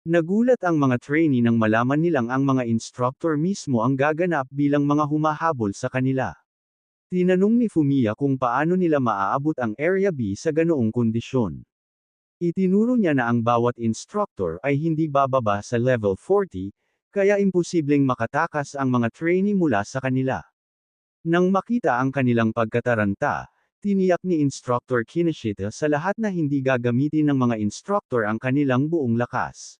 Nagulat ang mga trainee nang malaman nilang ang mga instructor mismo ang gaganap bilang mga humahabol sa kanila. Tinanong ni Fumiya kung paano nila maaabot ang Area B sa ganoong kondisyon. Itinuro niya na ang bawat instructor ay hindi bababa sa level 40, kaya imposibleng makatakas ang mga trainee mula sa kanila. Nang makita ang kanilang pagkataranta, tiniyak ni Instructor Kinoshita sa lahat na hindi gagamitin ng mga instructor ang kanilang buong lakas.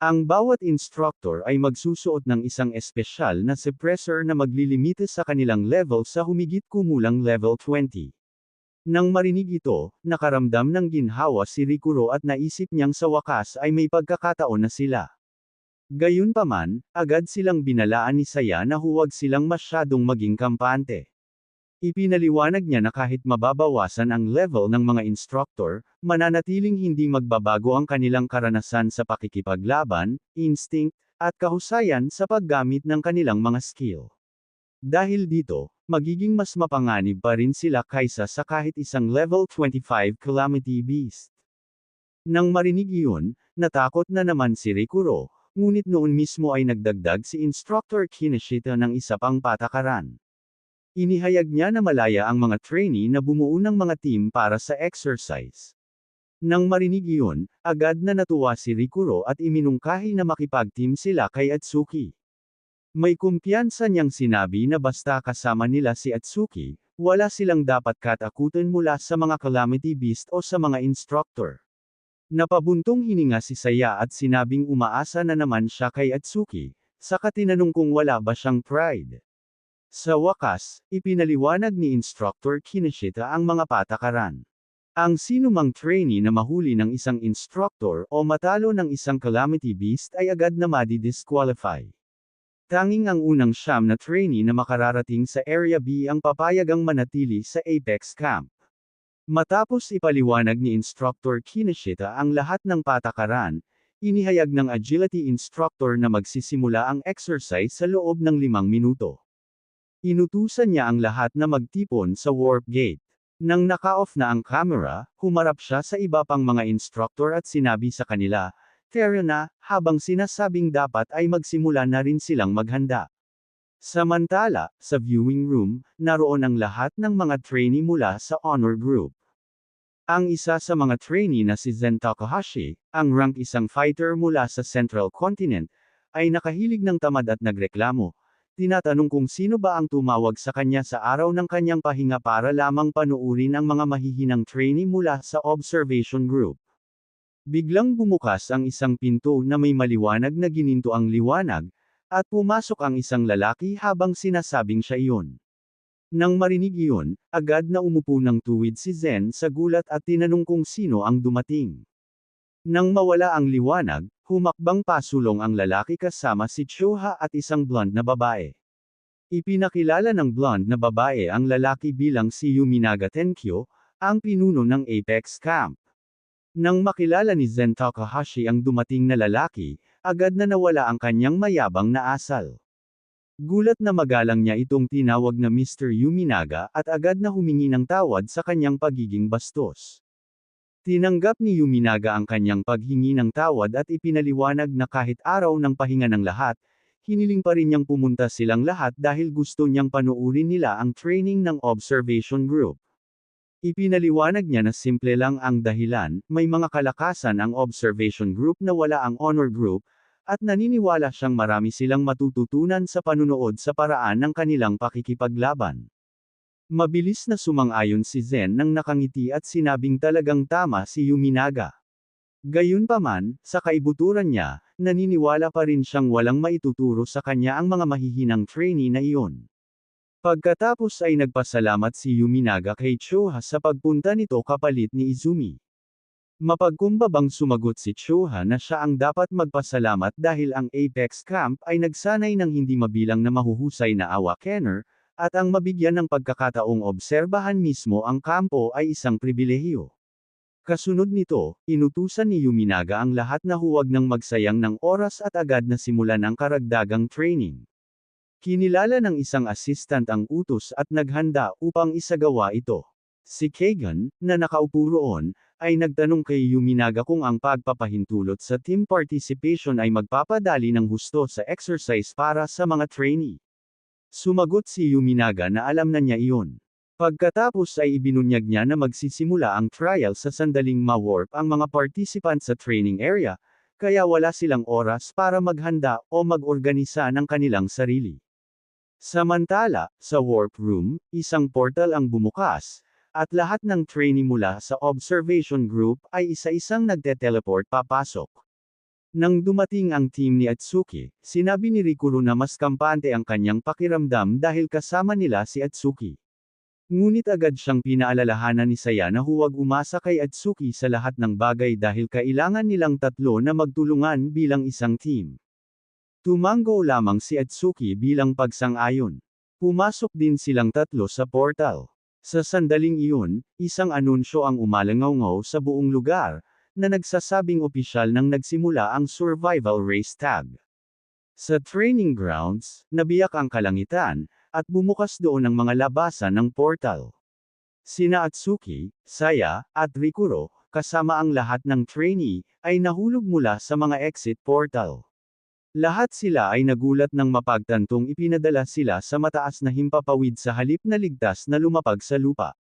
Ang bawat instructor ay magsusuot ng isang espesyal na suppressor na maglilimite sa kanilang level sa humigit kumulang level 20. Nang marinig ito, nakaramdam ng ginhawa si Rikuro at naisip niyang sa wakas ay may pagkakataon na sila. Gayunpaman, agad silang binalaan ni Saya na huwag silang masyadong maging kampante. Ipinaliwanag niya na kahit mababawasan ang level ng mga instructor, mananatiling hindi magbabago ang kanilang karanasan sa pakikipaglaban, instinct, at kahusayan sa paggamit ng kanilang mga skill. Dahil dito, magiging mas mapanganib pa rin sila kaysa sa kahit isang level 25 Calamity Beast. Nang marinig iyon, natakot na naman si Rikuro, ngunit noon mismo ay nagdagdag si Instructor Kinoshita ng isa pang patakaran. Inihayag niya na malaya ang mga trainee na bumuo ng mga team para sa exercise. Nang marinig iyon, agad na natuwa si Rikuro at iminungkahi na makipag-team sila kay Atsuki. May kumpiyansa niyang sinabi na basta kasama nila si Atsuki, wala silang dapat katakutan mula sa mga Calamity Beast o sa mga instructor. Napabuntong hininga si Saya at sinabing umaasa na naman siya kay Atsuki, saka tinanong kung wala ba siyang pride. Sa wakas, ipinaliwanag ni Instructor Kinoshita ang mga patakaran. Ang sinumang trainee na mahuli ng isang instructor o matalo ng isang Calamity Beast ay agad na madi-disqualify. Tanging ang unang siyam na trainee na makararating sa Area B ang papayagang manatili sa Apex Camp. Matapos ipaliwanag ni Instructor Kinoshita ang lahat ng patakaran, inihayag ng Agility Instructor na magsisimula ang exercise sa loob ng 5 minuto. Inutusan niya ang lahat na magtipon sa warp gate. Nang naka-off na ang camera, humarap siya sa iba pang mga instructor at sinabi sa kanila, "Tara na," habang sinasabing dapat ay magsimula na rin silang maghanda. Samantala, sa viewing room, naroon ang lahat ng mga trainee mula sa honor group. Ang isa sa mga trainee na si Zen Takahashi, ang rank isang fighter mula sa Central Continent, ay nakahilig ng tamad at nagreklamo. Tinatanong kung sino ba ang tumawag sa kanya sa araw ng kanyang pahinga para lamang panuurin ang mga mahihinang trainee mula sa observation group. Biglang bumukas ang isang pinto na may maliwanag na gininto ang liwanag, at pumasok ang isang lalaki habang sinasabing siya iyon. Nang marinig iyon, agad na umupo ng tuwid si Zen sa gulat at tinanong kung sino ang dumating. Nang mawala ang liwanag, humakbang pasulong ang lalaki kasama si Choha at isang blonde na babae. Ipinakilala ng blonde na babae ang lalaki bilang si Yuminaga Tenkyo, ang pinuno ng Apex Camp. Nang makilala ni Zen Takahashi ang dumating na lalaki, agad na nawala ang kanyang mayabang na asal. Gulat na magalang niya itong tinawag na Mr. Yuminaga at agad na humingi ng tawad sa kanyang pagiging bastos. Tinanggap ni Yuminaga ang kanyang paghingi ng tawad at ipinaliwanag na kahit araw ng pahinga ng lahat, hiniling pa rin niyang pumunta silang lahat dahil gusto niyang panuurin nila ang training ng observation group. Ipinaliwanag niya na simple lang ang dahilan, may mga kalakasan ang observation group na wala ang honor group, at naniniwala siyang marami silang matututunan sa panunood sa paraan ng kanilang pakikipaglaban. Mabilis na sumang-ayon si Zen nang nakangiti at sinabing talagang tama si Yuminaga. Gayunpaman, sa kaibuturan niya, naniniwala pa rin siyang walang maituturo sa kanya ang mga mahihinang trainee na iyon. Pagkatapos ay nagpasalamat si Yuminaga kay Choha sa pagpunta nito kapalit ni Izumi. Mapagkumbabang sumagot si Choha na siya ang dapat magpasalamat dahil ang Apex Camp ay nagsanay ng hindi mabilang na mahuhusay na awakener, at ang mabigyan ng pagkakataong obserbahan mismo ang kampo ay isang pribilehiyo. Kasunod nito, inutusan ni Yuminaga ang lahat na huwag nang magsayang ng oras at agad na simulan ang karagdagang training. Kinilala ng isang assistant ang utos at naghanda upang isagawa ito. Si Kagan, na nakaupo roon, ay nagtanong kay Yuminaga kung ang pagpapahintulot sa team participation ay magpapadali ng husto sa exercise para sa mga trainee. Sumagot si Yuminaga na alam na niya iyon. Pagkatapos ay ibinunyag niya na magsisimula ang trial sa sandaling ma-warp ang mga participant sa training area, kaya wala silang oras para maghanda o mag-organisa ng kanilang sarili. Samantala, sa warp room, isang portal ang bumukas, at lahat ng trainee mula sa observation group ay isa-isang nagte-teleport papasok. Nang dumating ang team ni Atsuki, sinabi ni Rikuru na mas kampante ang kanyang pakiramdam dahil kasama nila si Atsuki. Ngunit agad siyang pinaalalahanan ni Saya na huwag umasa kay Atsuki sa lahat ng bagay dahil kailangan nilang tatlo na magtulungan bilang isang team. Tumango lamang si Atsuki bilang pagsang-ayon. Pumasok din silang tatlo sa portal. Sa sandaling iyon, isang anunsyo ang umalangaw sa buong lugar, na nagsasabing opisyal nang nagsimula ang survival race tag. Sa training grounds, nabiyak ang kalangitan, at bumukas doon ang mga labasan ng portal. Sina Atsuki, Saya, at Rikuro, kasama ang lahat ng trainee, ay nahulog mula sa mga exit portal. Lahat sila ay nagulat nang mapagtantong ipinadala sila sa mataas na himpapawid sa halip na ligtas na lumapag sa lupa.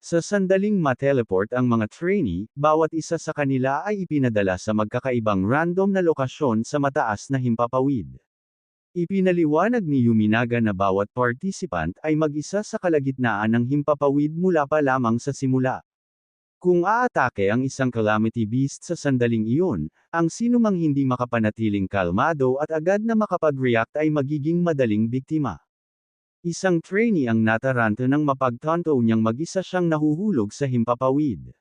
Sa sandaling ma-teleport ang mga trainee, bawat isa sa kanila ay ipinadala sa magkakaibang random na lokasyon sa mataas na himpapawid. Ipinaliwanag ni Yuminaga na bawat participant ay mag-isa sa kalagitnaan ng himpapawid mula pa lamang sa simula. Kung aatake ang isang calamity beast sa sandaling iyon, ang sinumang hindi makapanatiling kalmado at agad na makapag-react ay magiging madaling biktima. Isang trainee ang nataranta nang mapagtanto niyang mag-isa siyang nahuhulog sa himpapawid.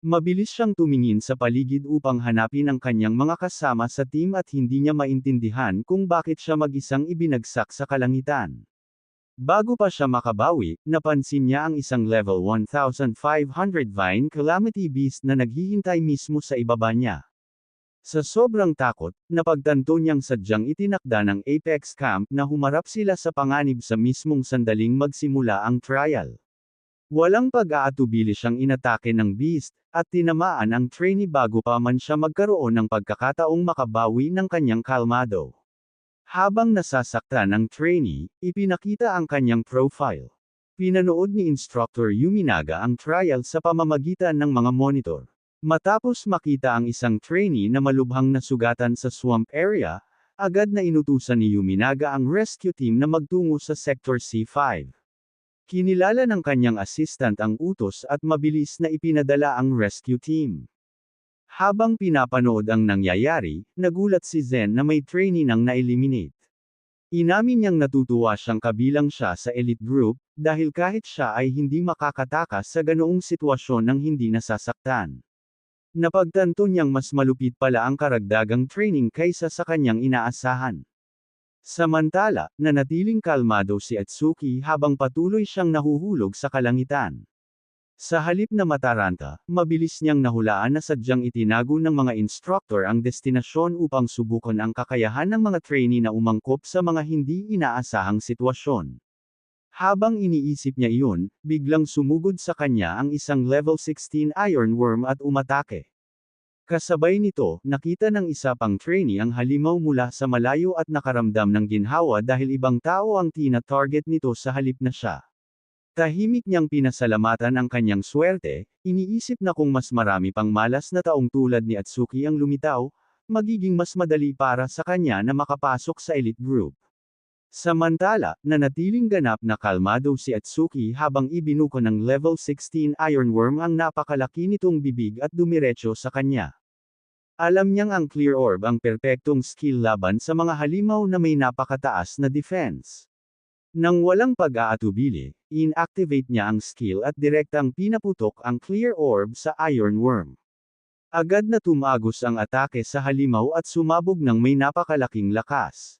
Mabilis siyang tumingin sa paligid upang hanapin ang kanyang mga kasama sa team at hindi niya maintindihan kung bakit siya mag-isang ibinagsak sa kalangitan. Bago pa siya makabawi, napansin niya ang isang level 1500 Vine Calamity Beast na naghihintay mismo sa ibaba niya. Sa sobrang takot, napagtanto niyang sadyang itinakda ng Apex Camp na humarap sila sa panganib sa mismong sandaling magsimula ang trial. Walang pag-aatubili siyang inatake ng beast, at tinamaan ang trainee bago pa man siya magkaroon ng pagkakataong makabawi ng kanyang kalmado. Habang nasasaktan ang trainee, ipinakita ang kanyang profile. Pinanood ni Instructor Yuminaga ang trial sa pamamagitan ng mga monitor. Matapos makita ang isang trainee na malubhang nasugatan sa swamp area, agad na inutusan ni Yuminaga ang rescue team na magtungo sa Sector C5. Kinilala ng kanyang assistant ang utos at mabilis na ipinadala ang rescue team. Habang pinapanood ang nangyayari, nagulat si Zen na may trainee nang na-eliminate. Inamin niyang natutuwa siyang kabilang siya sa elite group, dahil kahit siya ay hindi makakatakas sa ganoong sitwasyon nang hindi nasasaktan. Napagtanto niyang mas malupit pala ang karagdagang training kaysa sa kanyang inaasahan. Samantala, nanatiling kalmado si Atsuki habang patuloy siyang nahuhulog sa kalangitan. Sa halip na mataranta, mabilis niyang nahulaan na sadyang itinago ng mga instructor ang destinasyon upang subukan ang kakayahan ng mga trainee na umangkop sa mga hindi inaasahang sitwasyon. Habang iniisip niya iyon, biglang sumugod sa kanya ang isang level 16 ironworm at umatake. Kasabay nito, nakita ng isa pang trainee ang halimaw mula sa malayo at nakaramdam ng ginhawa dahil ibang tao ang tina-target nito sa halip na siya. Tahimik niyang pinasalamatan ang kanyang swerte, iniisip na kung mas marami pang malas na taong tulad ni Atsuki ang lumitaw, magiging mas madali para sa kanya na makapasok sa elite group. Samantala, nanatiling ganap na kalmado si Atsuki habang ibinuko ng level 16 ironworm ang napakalaki nitong bibig at dumiretso sa kanya. Alam niyang ang clear orb ang perpektong skill laban sa mga halimaw na may napakataas na defense. Nang walang pag-aatubili, inactivate niya ang skill at direktang pinaputok ang clear orb sa ironworm. Agad na tumagos ang atake sa halimaw at sumabog ng may napakalaking lakas.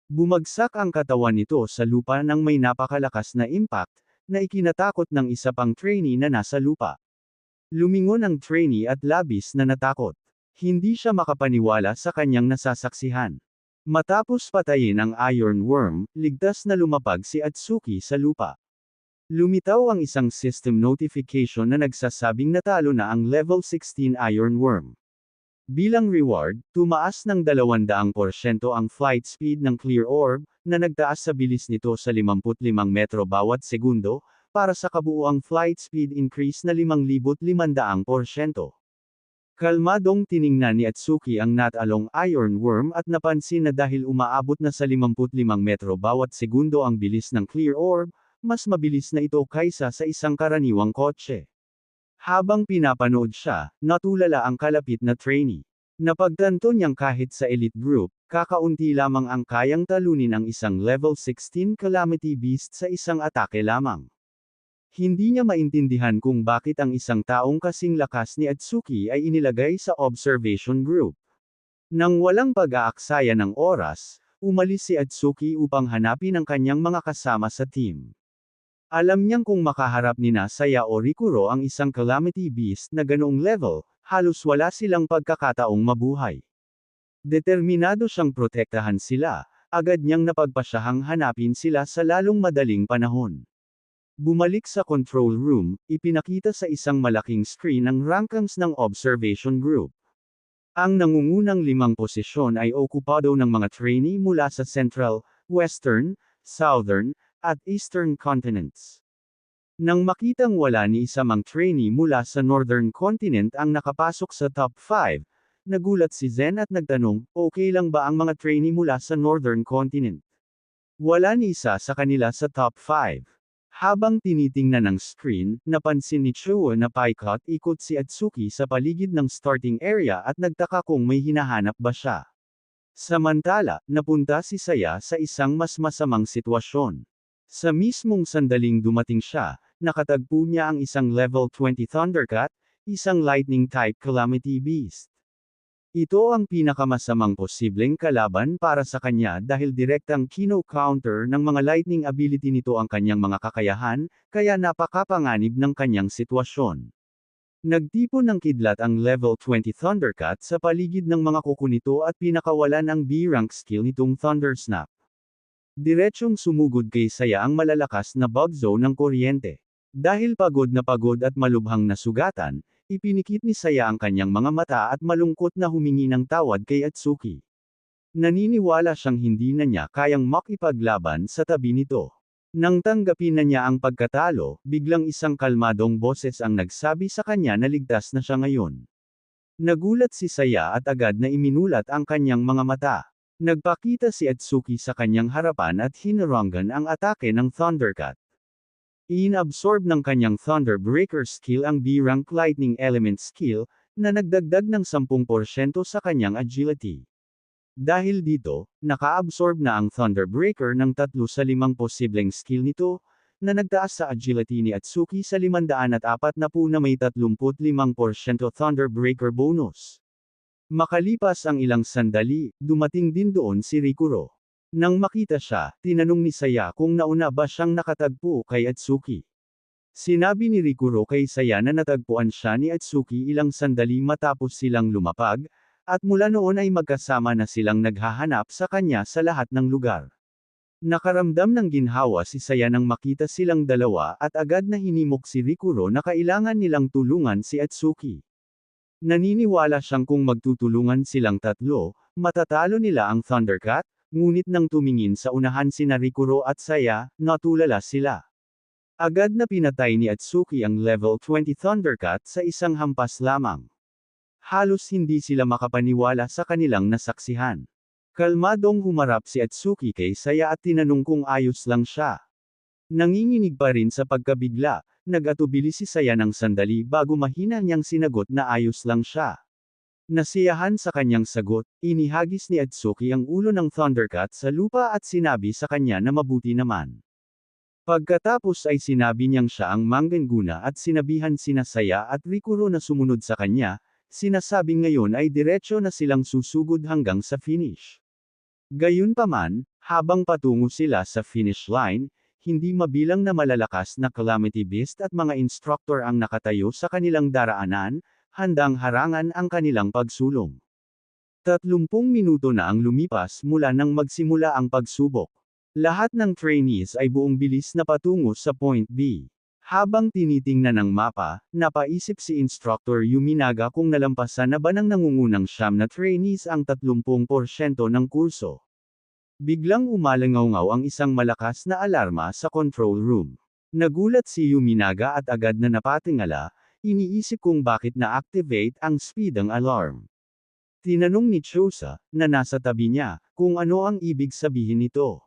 Bumagsak ang katawan nito sa lupa ng may napakalakas na impact, na ikinatakot ng isa pang trainee na nasa lupa. Lumingon ang trainee at labis na natakot. Hindi siya makapaniwala sa kanyang nasasaksihan. Matapos patayin ang ironworm, ligtas na lumapag si Atsuki sa lupa. Lumitaw ang isang system notification na nagsasabing natalo na ang level 16 ironworm. Bilang reward, tumaas ng 200% ang flight speed ng Clear Orb, na nagtaas sa bilis nito sa 55 metro bawat segundo, para sa kabuuang flight speed increase na 5,500%. Kalmadong tiningnan ni Atsuki ang natalong ironworm at napansin na dahil umaabot na sa 55 metro bawat segundo ang bilis ng Clear Orb, mas mabilis na ito kaysa sa isang karaniwang kotse. Habang pinapanood siya, natulala ang kalapit na trainee. Napagtanto niyang kahit sa elite group, kakaunti lamang ang kayang talunin ang isang level 16 Calamity Beast sa isang atake lamang. Hindi niya maintindihan kung bakit ang isang taong kasing lakas ni Atsuki ay inilagay sa observation group. Nang walang pag-aaksaya ng oras, umalis si Atsuki upang hanapin ang kanyang mga kasama sa team. Alam niyang kung makaharap ni Saya o Rikuro ang isang Calamity Beast na ganoong level, halos wala silang pagkakataong mabuhay. Determinado siyang protektahan sila, agad niyang napagpasyahang hanapin sila sa lalong madaling panahon. Bumalik sa control room, ipinakita sa isang malaking screen ang rankings ng observation group. Ang nangungunang 5 posisyon ay okupado ng mga trainee mula sa Central, Western, Southern, at Eastern continents. Nang makitang wala ni isa mang trainee mula sa Northern Continent ang nakapasok sa top 5, nagulat si Zen at nagtanong, okay lang ba ang mga trainee mula sa Northern Continent? Wala ni isa sa kanila sa top 5. Habang tinitingnan ng screen, napansin ni Chuo na paikot-ikot si Atsuki sa paligid ng starting area at nagtaka kung may hinahanap ba siya. Samantala, napunta si Saya sa isang mas masamang sitwasyon. Sa mismong sandaling dumating siya, nakatagpo niya ang isang level 20 Thundercat, isang lightning-type Calamity Beast. Ito ang pinakamasamang posibleng kalaban para sa kanya dahil direktang kino-counter ng mga lightning ability nito ang kanyang mga kakayahan, kaya napakapanganib ng kanyang sitwasyon. Nagtipon ng kidlat ang level 20 Thundercat sa paligid ng mga kuko nito at pinakawalan ang B-rank skill nitong Thunder Snap. Diretsyong sumugod kay Saya ang malalakas na bug zone ng kuryente. Dahil pagod at malubhang nasugatan, ipinikit ni Saya ang kanyang mga mata at malungkot na humingi ng tawad kay Atsuki. Naniniwala siyang hindi na niya kayang makipaglaban sa tabi nito. Nang tanggapin na niya ang pagkatalo, biglang isang kalmadong boses ang nagsabi sa kanya na ligtas na siya ngayon. Nagulat si Saya at agad na iminulat ang kanyang mga mata. Nagpakita si Atsuki sa kanyang harapan at hinarangan ang atake ng Thundercat. Inabsorb ng kanyang Thunder Breaker skill ang B-rank Lightning Element skill, na nagdagdag ng 10% sa kanyang agility. Dahil dito, naka-absorb na ang Thunder Breaker ng 3 sa 5 posibleng skill nito, na nagtaas sa agility ni Atsuki sa 540 na may 35% Thunder Breaker bonus. Makalipas ang ilang sandali, dumating din doon si Rikuro. Nang makita siya, tinanong ni Saya kung nauna ba siyang nakatagpo kay Atsuki. Sinabi ni Rikuro kay Saya na natagpuan siya ni Atsuki ilang sandali matapos silang lumapag, at mula noon ay magkasama na silang naghahanap sa kanya sa lahat ng lugar. Nakaramdam ng ginhawa si Saya nang makita silang dalawa at agad na hinimok si Rikuro na kailangan nilang tulungan si Atsuki. Naniniwala siyang kung magtutulungan silang tatlo, matatalo nila ang Thundercat, ngunit nang tumingin sa unahan sina Rikuro at Saya, natulala sila. Agad na pinatay ni Atsuki ang level 20 Thundercat sa isang hampas lamang. Halos hindi sila makapaniwala sa kanilang nasaksihan. Kalmadong humarap si Atsuki kay Saya at tinanong kung ayos lang siya. Nanginginig pa rin sa pagkabigla, nag-atubili si Saya ng sandali bago mahina niyang sinagot na ayos lang siya. Nasiyahan sa kanyang sagot, inihagis ni Atsuki ang ulo ng Thundercat sa lupa at sinabi sa kanya na mabuti naman. Pagkatapos ay sinabi niyang siya ang manggaguna at sinabihan sina Saya at Rikuro na sumunod sa kanya, sinasabing ngayon ay diretsyo na silang susugod hanggang sa finish. Gayunpaman, habang patungo sila sa finish line, hindi mabilang na malalakas na Calamity Beast at mga instructor ang nakatayo sa kanilang daraanan, handang harangan ang kanilang pagsulong. 30 minuto na ang lumipas mula nang magsimula ang pagsubok. Lahat ng trainees ay buong bilis na patungo sa Point B. Habang tinitingnan ang mapa, napaisip si Instructor Yuminaga kung nalampasan na ba ng nangungunang siyam na trainees ang 30% ng kurso. Biglang umalangaw-ngaw ang isang malakas na alarma sa control room. Nagulat si Yuminaga at agad na napatingala, iniisip kung bakit na-activate ang speed ang alarm. Tinanong ni Chosa, na nasa tabi niya, kung ano ang ibig sabihin nito.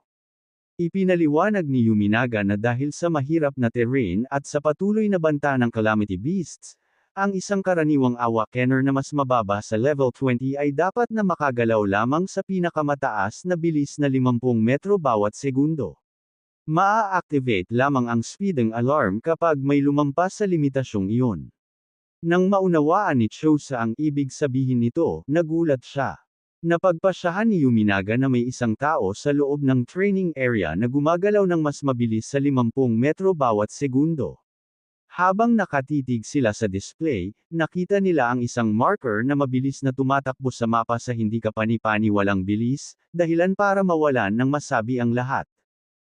Ipinaliwanag ni Yuminaga na dahil sa mahirap na terrain at sa patuloy na banta ng Calamity Beasts, ang isang karaniwang awakener na mas mababa sa level 20 ay dapat na makagalaw lamang sa pinakamataas na bilis na 50 metro bawat segundo. Maa-activate lamang ang speeding alarm kapag may lumampas sa limitasyong iyon. Nang maunawaan ni Chosa ang ibig sabihin nito, nagulat siya. Napagpasyahan ni Yuminaga na may isang tao sa loob ng training area na gumagalaw ng mas mabilis sa 50 metro bawat segundo. Habang nakatitig sila sa display, nakita nila ang isang marker na mabilis na tumatakbo sa mapa sa hindi kapani-paniwalang bilis, dahilan para mawalan ng masabi ang lahat.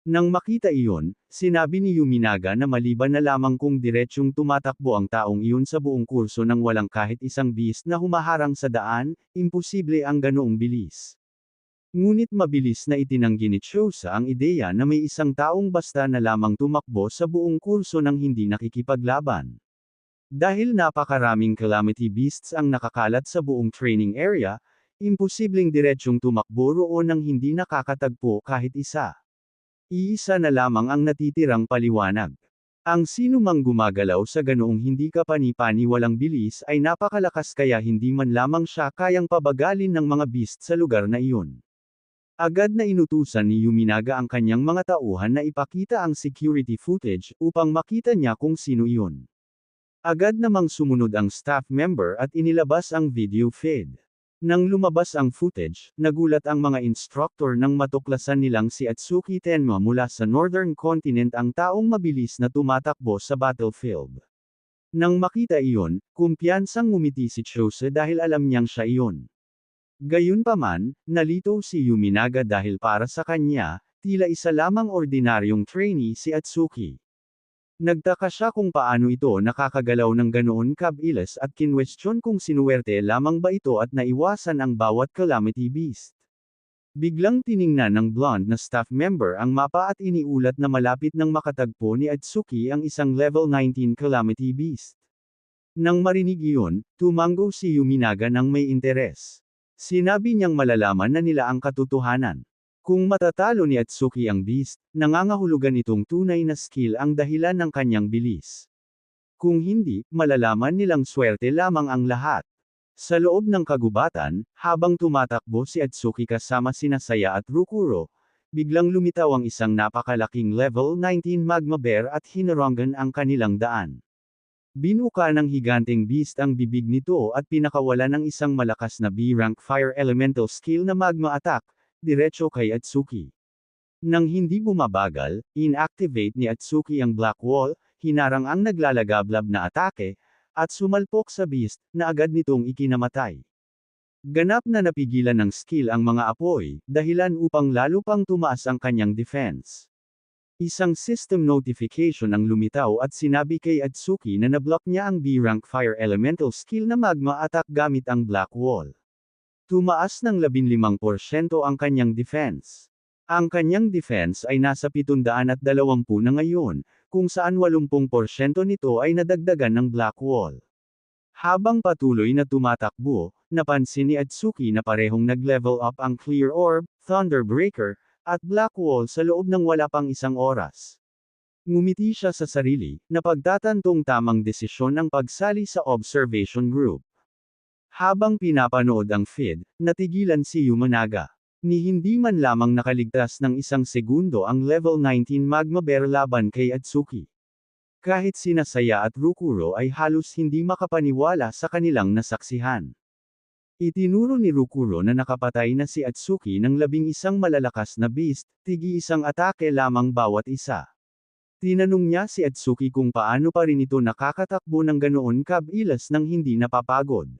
Nang makita iyon, sinabi ni Yuminaga na maliban na lamang kung diretsyong tumatakbo ang taong iyon sa buong kurso nang walang kahit isang beast na humaharang sa daan, imposible ang ganoong bilis. Ngunit mabilis na itinanggi ni Chosa ang ideya na may isang taong basta na lamang tumakbo sa buong kurso nang hindi nakikipaglaban. Dahil napakaraming Calamity Beasts ang nakakalat sa buong training area, imposibleng diretsyong tumakbo roon nang hindi nakakatagpo kahit isa. Iisa na lamang ang natitirang paliwanag. Ang sinumang gumagalaw sa ganoong hindi kapani-paniwalang bilis ay napakalakas kaya hindi man lamang siya kayang pabagalin ng mga beast sa lugar na iyon. Agad na inutusan ni Yuminaga ang kanyang mga tauhan na ipakita ang security footage upang makita niya kung sino iyon. Agad namang sumunod ang staff member at inilabas ang video feed. Nang lumabas ang footage, nagulat ang mga instructor nang matuklasan nilang si Atsuki Tenma mula sa Northern Continent ang taong mabilis na tumatakbo sa battlefield. Nang makita iyon, kumpiyansang ngumiti si Chosa dahil alam niyang siya iyon. Gayunpaman, nalito si Yuminaga dahil para sa kanya, tila isa lamang ordinaryong trainee si Atsuki. Nagtaka siya kung paano ito nakakagalaw ng ganoon kabilis at kinwestiyon kung sinuwerte lamang ba ito at naiwasan ang bawat Calamity Beast. Biglang tiningnan ng blonde na staff member ang mapa at iniulat na malapit nang makatagpo ni Atsuki ang isang level 19 Calamity Beast. Nang marinig iyon, tumango si Yuminaga ng may interes. Sinabi niyang malalaman na nila ang katotohanan. Kung matatalo ni Atsuki ang beast, nangangahulugan itong tunay na skill ang dahilan ng kanyang bilis. Kung hindi, malalaman nilang swerte lamang ang lahat. Sa loob ng kagubatan, habang tumatakbo si Atsuki kasama sina Saya at Rukuro, biglang lumitaw ang isang napakalaking level 19 magma bear at hinarangan ang kanilang daan. Binuka ng higanteng beast ang bibig nito at pinakawala ng isang malakas na B-rank fire elemental skill na magma attack, diretso kay Atsuki. Nang hindi bumabagal, inactivate ni Atsuki ang Black Wall, hinarang ang naglalagablab na atake, at sumalpok sa beast, na agad nitong ikinamatay. Ganap na napigilan ng skill ang mga apoy, dahilan upang lalo pang tumaas ang kanyang defense. Isang system notification ang lumitaw at sinabi kay Atsuki na nablock niya ang B-rank fire elemental skill na magma attack gamit ang Black Wall. Tumaas ng 15% ang kanyang defense. Ang kanyang defense ay nasa 720 na ngayon, kung saan 80% nito ay nadagdagan ng Black Wall. Habang patuloy na tumatakbo, napansin ni Atsuki na parehong nag-level up ang Clear Orb, Thunderbreaker, at Black Wall sa loob ng wala pang isang oras. Ngumiti siya sa sarili, na pagtatantong tamang desisyon ang pagsali sa observation group. Habang pinapanood ang feed, natigilan si Yuminaga. Ni hindi man lamang nakaligtas ng isang segundo ang level 19 magma bear laban kay Atsuki. Kahit sina Saya at Rukuro ay halos hindi makapaniwala sa kanilang nasaksihan. Itinuro ni Rukuro na nakapatay na si Atsuki ng 11 malalakas na beast, tigi-isang atake lamang bawat isa. Tinanong niya si Atsuki kung paano pa rin ito nakakatakbo ng ganoon kabilis nang hindi napapagod.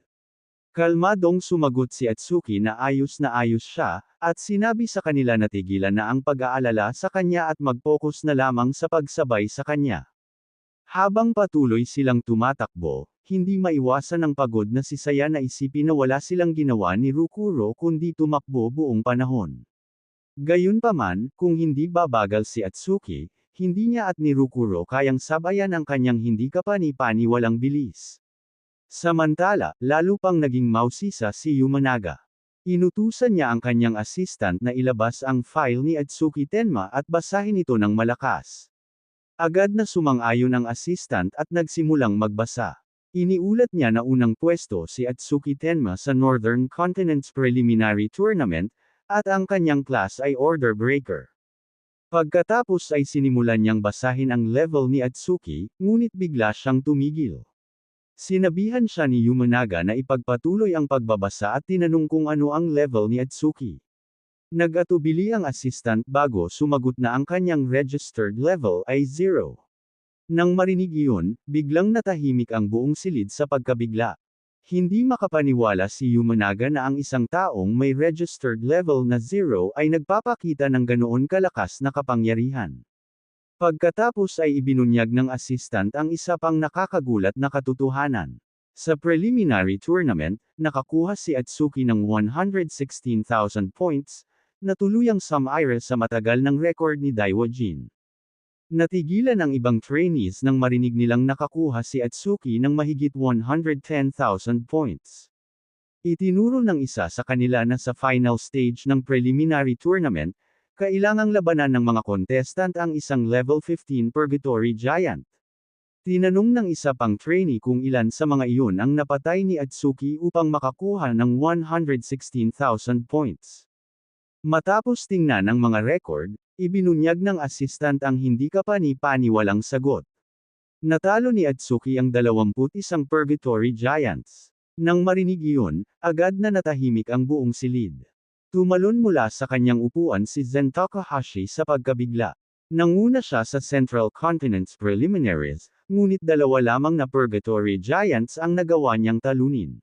Kalmadong sumagot si Atsuki na ayos siya, at sinabi sa kanila na tigilan na ang pag-aalala sa kanya at mag-focus na lamang sa pagsabay sa kanya. Habang patuloy silang tumatakbo, hindi maiwasan ng pagod na si Saya na isipin na wala silang ginawa ni Rukuro kundi tumakbo buong panahon. Gayunpaman, kung hindi babagal si Atsuki, hindi niya at ni Rukuro kayang sabayan ang kanyang hindi kapani-pani walang bilis. Samantala, lalo pang naging mausisa si Yumanaga. Inutusan niya ang kanyang assistant na ilabas ang file ni Atsuki Tenma at basahin ito ng malakas. Agad na sumang-ayon ang assistant at nagsimulang magbasa. Iniulat niya na unang pwesto si Atsuki Tenma sa Northern Continent's Preliminary Tournament, at ang kanyang class ay Order Breaker. Pagkatapos ay sinimulan niyang basahin ang level ni Atsuki, ngunit bigla siyang tumigil. Sinabihan siya ni Yumanaga na ipagpatuloy ang pagbabasa at tinanong kung ano ang level ni Atsuki. Nag-atubili ang assistant bago sumagot na ang kanyang registered level ay 0. Nang marinig iyon, biglang natahimik ang buong silid sa pagkabigla. Hindi makapaniwala si Yumanaga na ang isang taong may registered level na 0 ay nagpapakita ng ganoon kalakas na kapangyarihan. Pagkatapos ay ibinunyag ng assistant ang isa pang nakakagulat na katotohanan. Sa preliminary tournament, nakakuha si Atsuki ng 116,000 points, na tuluyang sumire sa matagal ng record ni Daiwajin. Natigilan ang ibang trainees nang marinig nilang nakakuha si Atsuki ng mahigit 110,000 points. Itinuro ng isa sa kanila na sa final stage ng preliminary tournament, kailangang labanan ng mga contestant ang isang level 15 Purgatory Giant. Tinanong ng isa pang trainee kung ilan sa mga iyon ang napatay ni Atsuki upang makakuha ng 116,000 points. Matapos tingnan ang mga record, ibinunyag ng assistant ang hindi kapani-pani walang sagot. Natalo ni Atsuki ang 21 Purgatory Giants. Nang marinig iyon, agad na natahimik ang buong silid. Tumalon mula sa kanyang upuan si Zen Takahashi sa pagkabigla. Nanguna siya sa Central Continent's preliminaries, ngunit dalawa lamang na Purgatory Giants ang nagawa niyang talunin.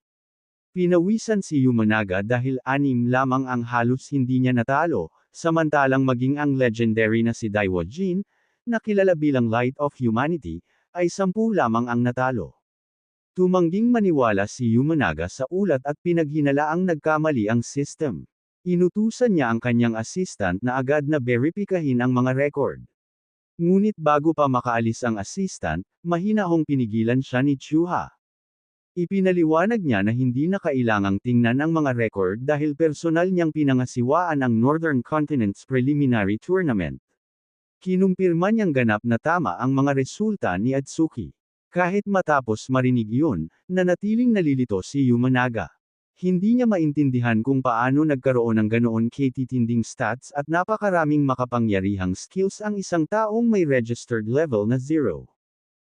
Pinawisan si Yumanaga dahil 6 lamang ang halos hindi niya natalo, samantalang maging ang legendary na si Daiwajin, na kilala bilang Light of Humanity, ay 10 lamang ang natalo. Tumangging maniwala si Yumanaga sa ulat at pinaghinalaang nagkamali ang system. Inutusan niya ang kanyang assistant na agad na beripikahin ang mga record. Ngunit bago pa makaalis ang assistant, mahinahong pinigilan siya ni Chuha. Ipinaliwanag niya na hindi na kailangang tingnan ang mga record dahil personal niyang pinangasiwaan ang Northern Continent's preliminary tournament. Kinumpirma niyang ganap na tama ang mga resulta ni Atsuki. Kahit matapos marinig iyon, nanatiling nalilito si Yumanaga. Hindi niya maintindihan kung paano nagkaroon ng ganoon katitinding stats at napakaraming makapangyarihang skills ang isang taong may registered level na 0.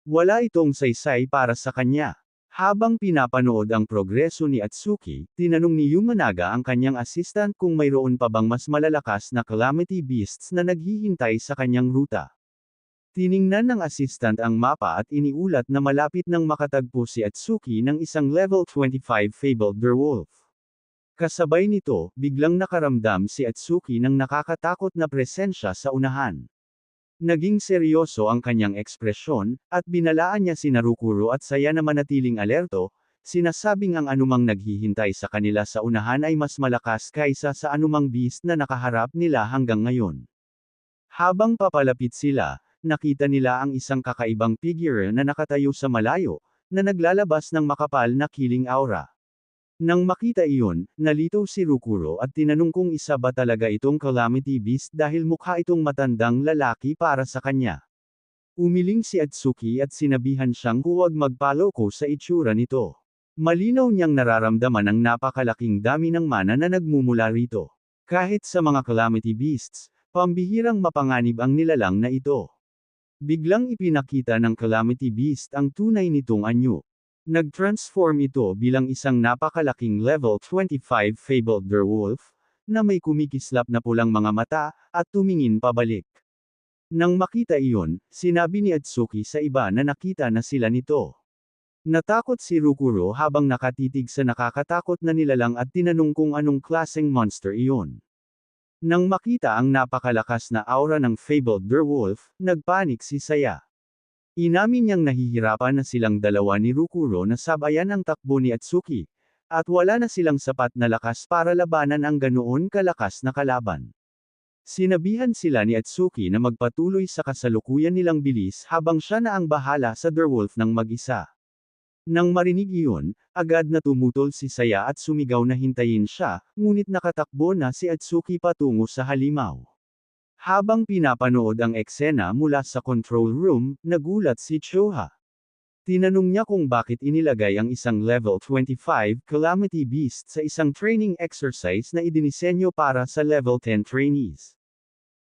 Wala itong saysay para sa kanya. Habang pinapanood ang progreso ni Atsuki, tinanong ni Yumanaga ang kanyang assistant kung mayroon pa bang mas malalakas na calamity beasts na naghihintay sa kanyang ruta. Tiningnan ng assistant ang mapa at iniulat na malapit nang makatagpo si Atsuki ng isang level 25 Fabled Werewolf. Kasabay nito, biglang nakaramdam si Atsuki ng nakakatakot na presensya sa unahan. Naging seryoso ang kanyang ekspresyon, at binalaan niya si Narukuro at Saya na manatiling alerto, sinasabing ang anumang naghihintay sa kanila sa unahan ay mas malakas kaysa sa anumang beast na nakaharap nila hanggang ngayon. Habang papalapit sila, nakita nila ang isang kakaibang figure na nakatayo sa malayo, na naglalabas ng makapal na killing aura. Nang makita iyon, nalito si Rukuro at tinanong kung isa ba talaga itong Calamity Beast dahil mukha itong matandang lalaki para sa kanya. Umiling si Atsuki at sinabihan siyang huwag magpaloko sa itsura nito. Malinaw niyang nararamdaman ang napakalaking dami ng mana na nagmumula rito. Kahit sa mga Calamity Beasts, pambihirang mapanganib ang nilalang na ito. Biglang ipinakita ng Calamity Beast ang tunay nitong anyo. Nag-transform ito bilang isang napakalaking level 25 Fabled Werewolf, na may kumikislap na pulang mga mata, at tumingin pabalik. Nang makita iyon, sinabi ni Atsuki sa iba na nakita na sila nito. Natakot si Rukuro habang nakatitig sa nakakatakot na nilalang at tinanong kung anong klaseng monster iyon. Nang makita ang napakalakas na aura ng fabled Derwolf, nagpanik si Saya. Inamin niyang nahihirapan na silang dalawa ni Rukuro na sabayan ang takbo ni Atsuki, at wala na silang sapat na lakas para labanan ang ganoon kalakas na kalaban. Sinabihan sila ni Atsuki na magpatuloy sa kasalukuyan nilang bilis habang siya na ang bahala sa Derwolf ng mag-isa. Nang marinig iyon, agad na tumutol si Saya at sumigaw na hintayin siya, ngunit nakatakbo na si Atsuki patungo sa halimaw. Habang pinapanood ang eksena mula sa control room, nagulat si Choha. Tinanong niya kung bakit inilagay ang isang level 25 Calamity Beast sa isang training exercise na idinisenyo para sa level 10 trainees.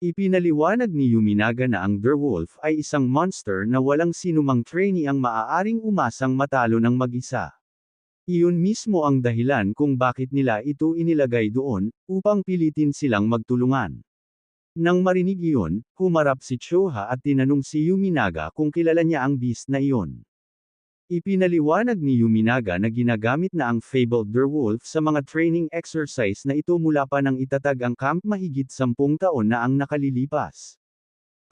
Ipinaliwanag ni Yuminaga na ang Derwolf ay isang monster na walang sinumang trainee ang maaaring umasang matalo ng mag-isa. Iyon mismo ang dahilan kung bakit nila ito inilagay doon, upang pilitin silang magtulungan. Nang marinig iyon, humarap si Choha at tinanong si Yuminaga kung kilala niya ang beast na iyon. Ipinaliwanag ni Yuminaga na ginagamit na ang fabled Derwolf sa mga training exercise na ito mula pa nang itatag ang camp mahigit 10 taon na ang nakalilipas.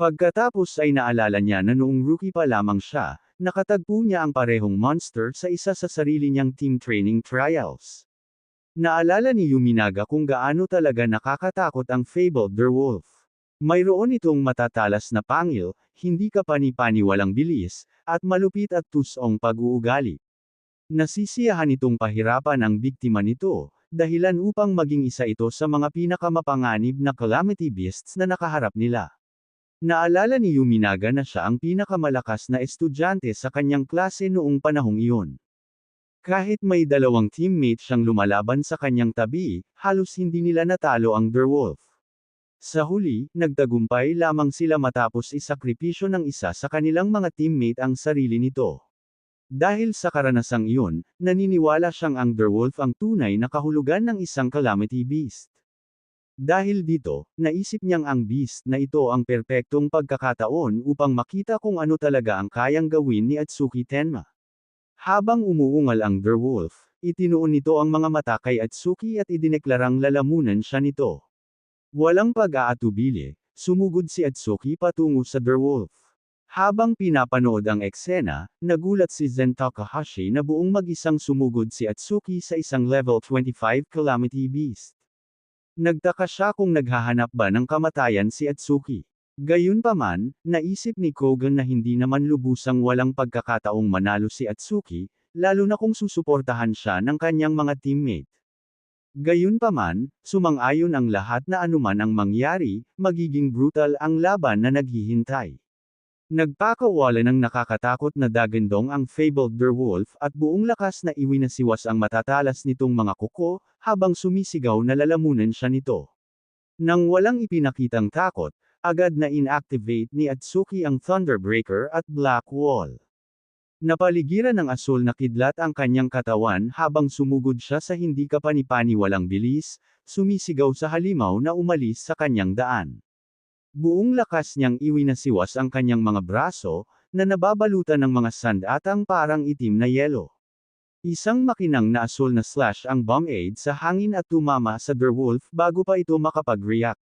Pagkatapos ay naalala niya na noong rookie pa lamang siya, nakatagpo niya ang parehong monster sa isa sa sarili niyang team training trials. Naalala ni Yuminaga kung gaano talaga nakakatakot ang fabled Derwolf. Mayroon itong matatalas na pangil, hindi kapani-paniwalang bilis, at malupit at tusong pag-uugali. Nasisiyahan itong pahirapan ang biktima nito, dahilan upang maging isa ito sa mga pinakamapanganib na calamity beasts na nakaharap nila. Naalala ni Yuminaga na siya ang pinakamalakas na estudyante sa kanyang klase noong panahong iyon. Kahit may dalawang teammate siyang lumalaban sa kanyang tabi, halos hindi nila natalo ang Derwolf. Sa huli, nagtagumpay lamang sila matapos isakripisyo ng isa sa kanilang mga teammate ang sarili nito. Dahil sa karanasang iyon, naniniwala siyang ang Derwolf ang tunay na kahulugan ng isang calamity beast. Dahil dito, naisip niyang ang beast na ito ang perpektong pagkakataon upang makita kung ano talaga ang kayang gawin ni Atsuki Tenma. Habang umuungal ang Derwolf, itinuon nito ang mga mata kay Atsuki at idineklarang lalamunan siya nito. Walang pag-aatubili, sumugod si Atsuki patungo sa Derwolf. Habang pinapanood ang eksena, nagulat si Zen Takahashi na buong mag-isang sumugod si Atsuki sa isang level 25 Calamity Beast. Nagtaka siya kung naghahanap ba ng kamatayan si Atsuki. Gayunpaman, naisip ni Kogan na hindi naman lubusang walang pagkakataong manalo si Atsuki, lalo na kung susuportahan siya ng kanyang mga teammate. Gayunpaman, sumang-ayon ang lahat na anuman ang mangyari, magiging brutal ang laban na naghihintay. Nagpakawala ng nakakatakot na dagandong ang fabled Derwolf at buong lakas na iwinasiwas ang matatalas nitong mga kuko, habang sumisigaw na lalamunan siya nito. Nang walang ipinakitang takot, agad na inactivate ni Atsuki ang Thunderbreaker at Black Wall. Napaligiran ng asul na kidlat ang kanyang katawan habang sumugod siya sa hindi kapani-paniwalang bilis, sumisigaw sa halimaw na umalis sa kanyang daan. Buong lakas niyang iwinasiwas ang kanyang mga braso, na nababalutan ng mga sand at ang parang itim na yelo. Isang makinang na asul na slash ang bomb aid sa hangin at tumama sa Derwolf bago pa ito makapag-react.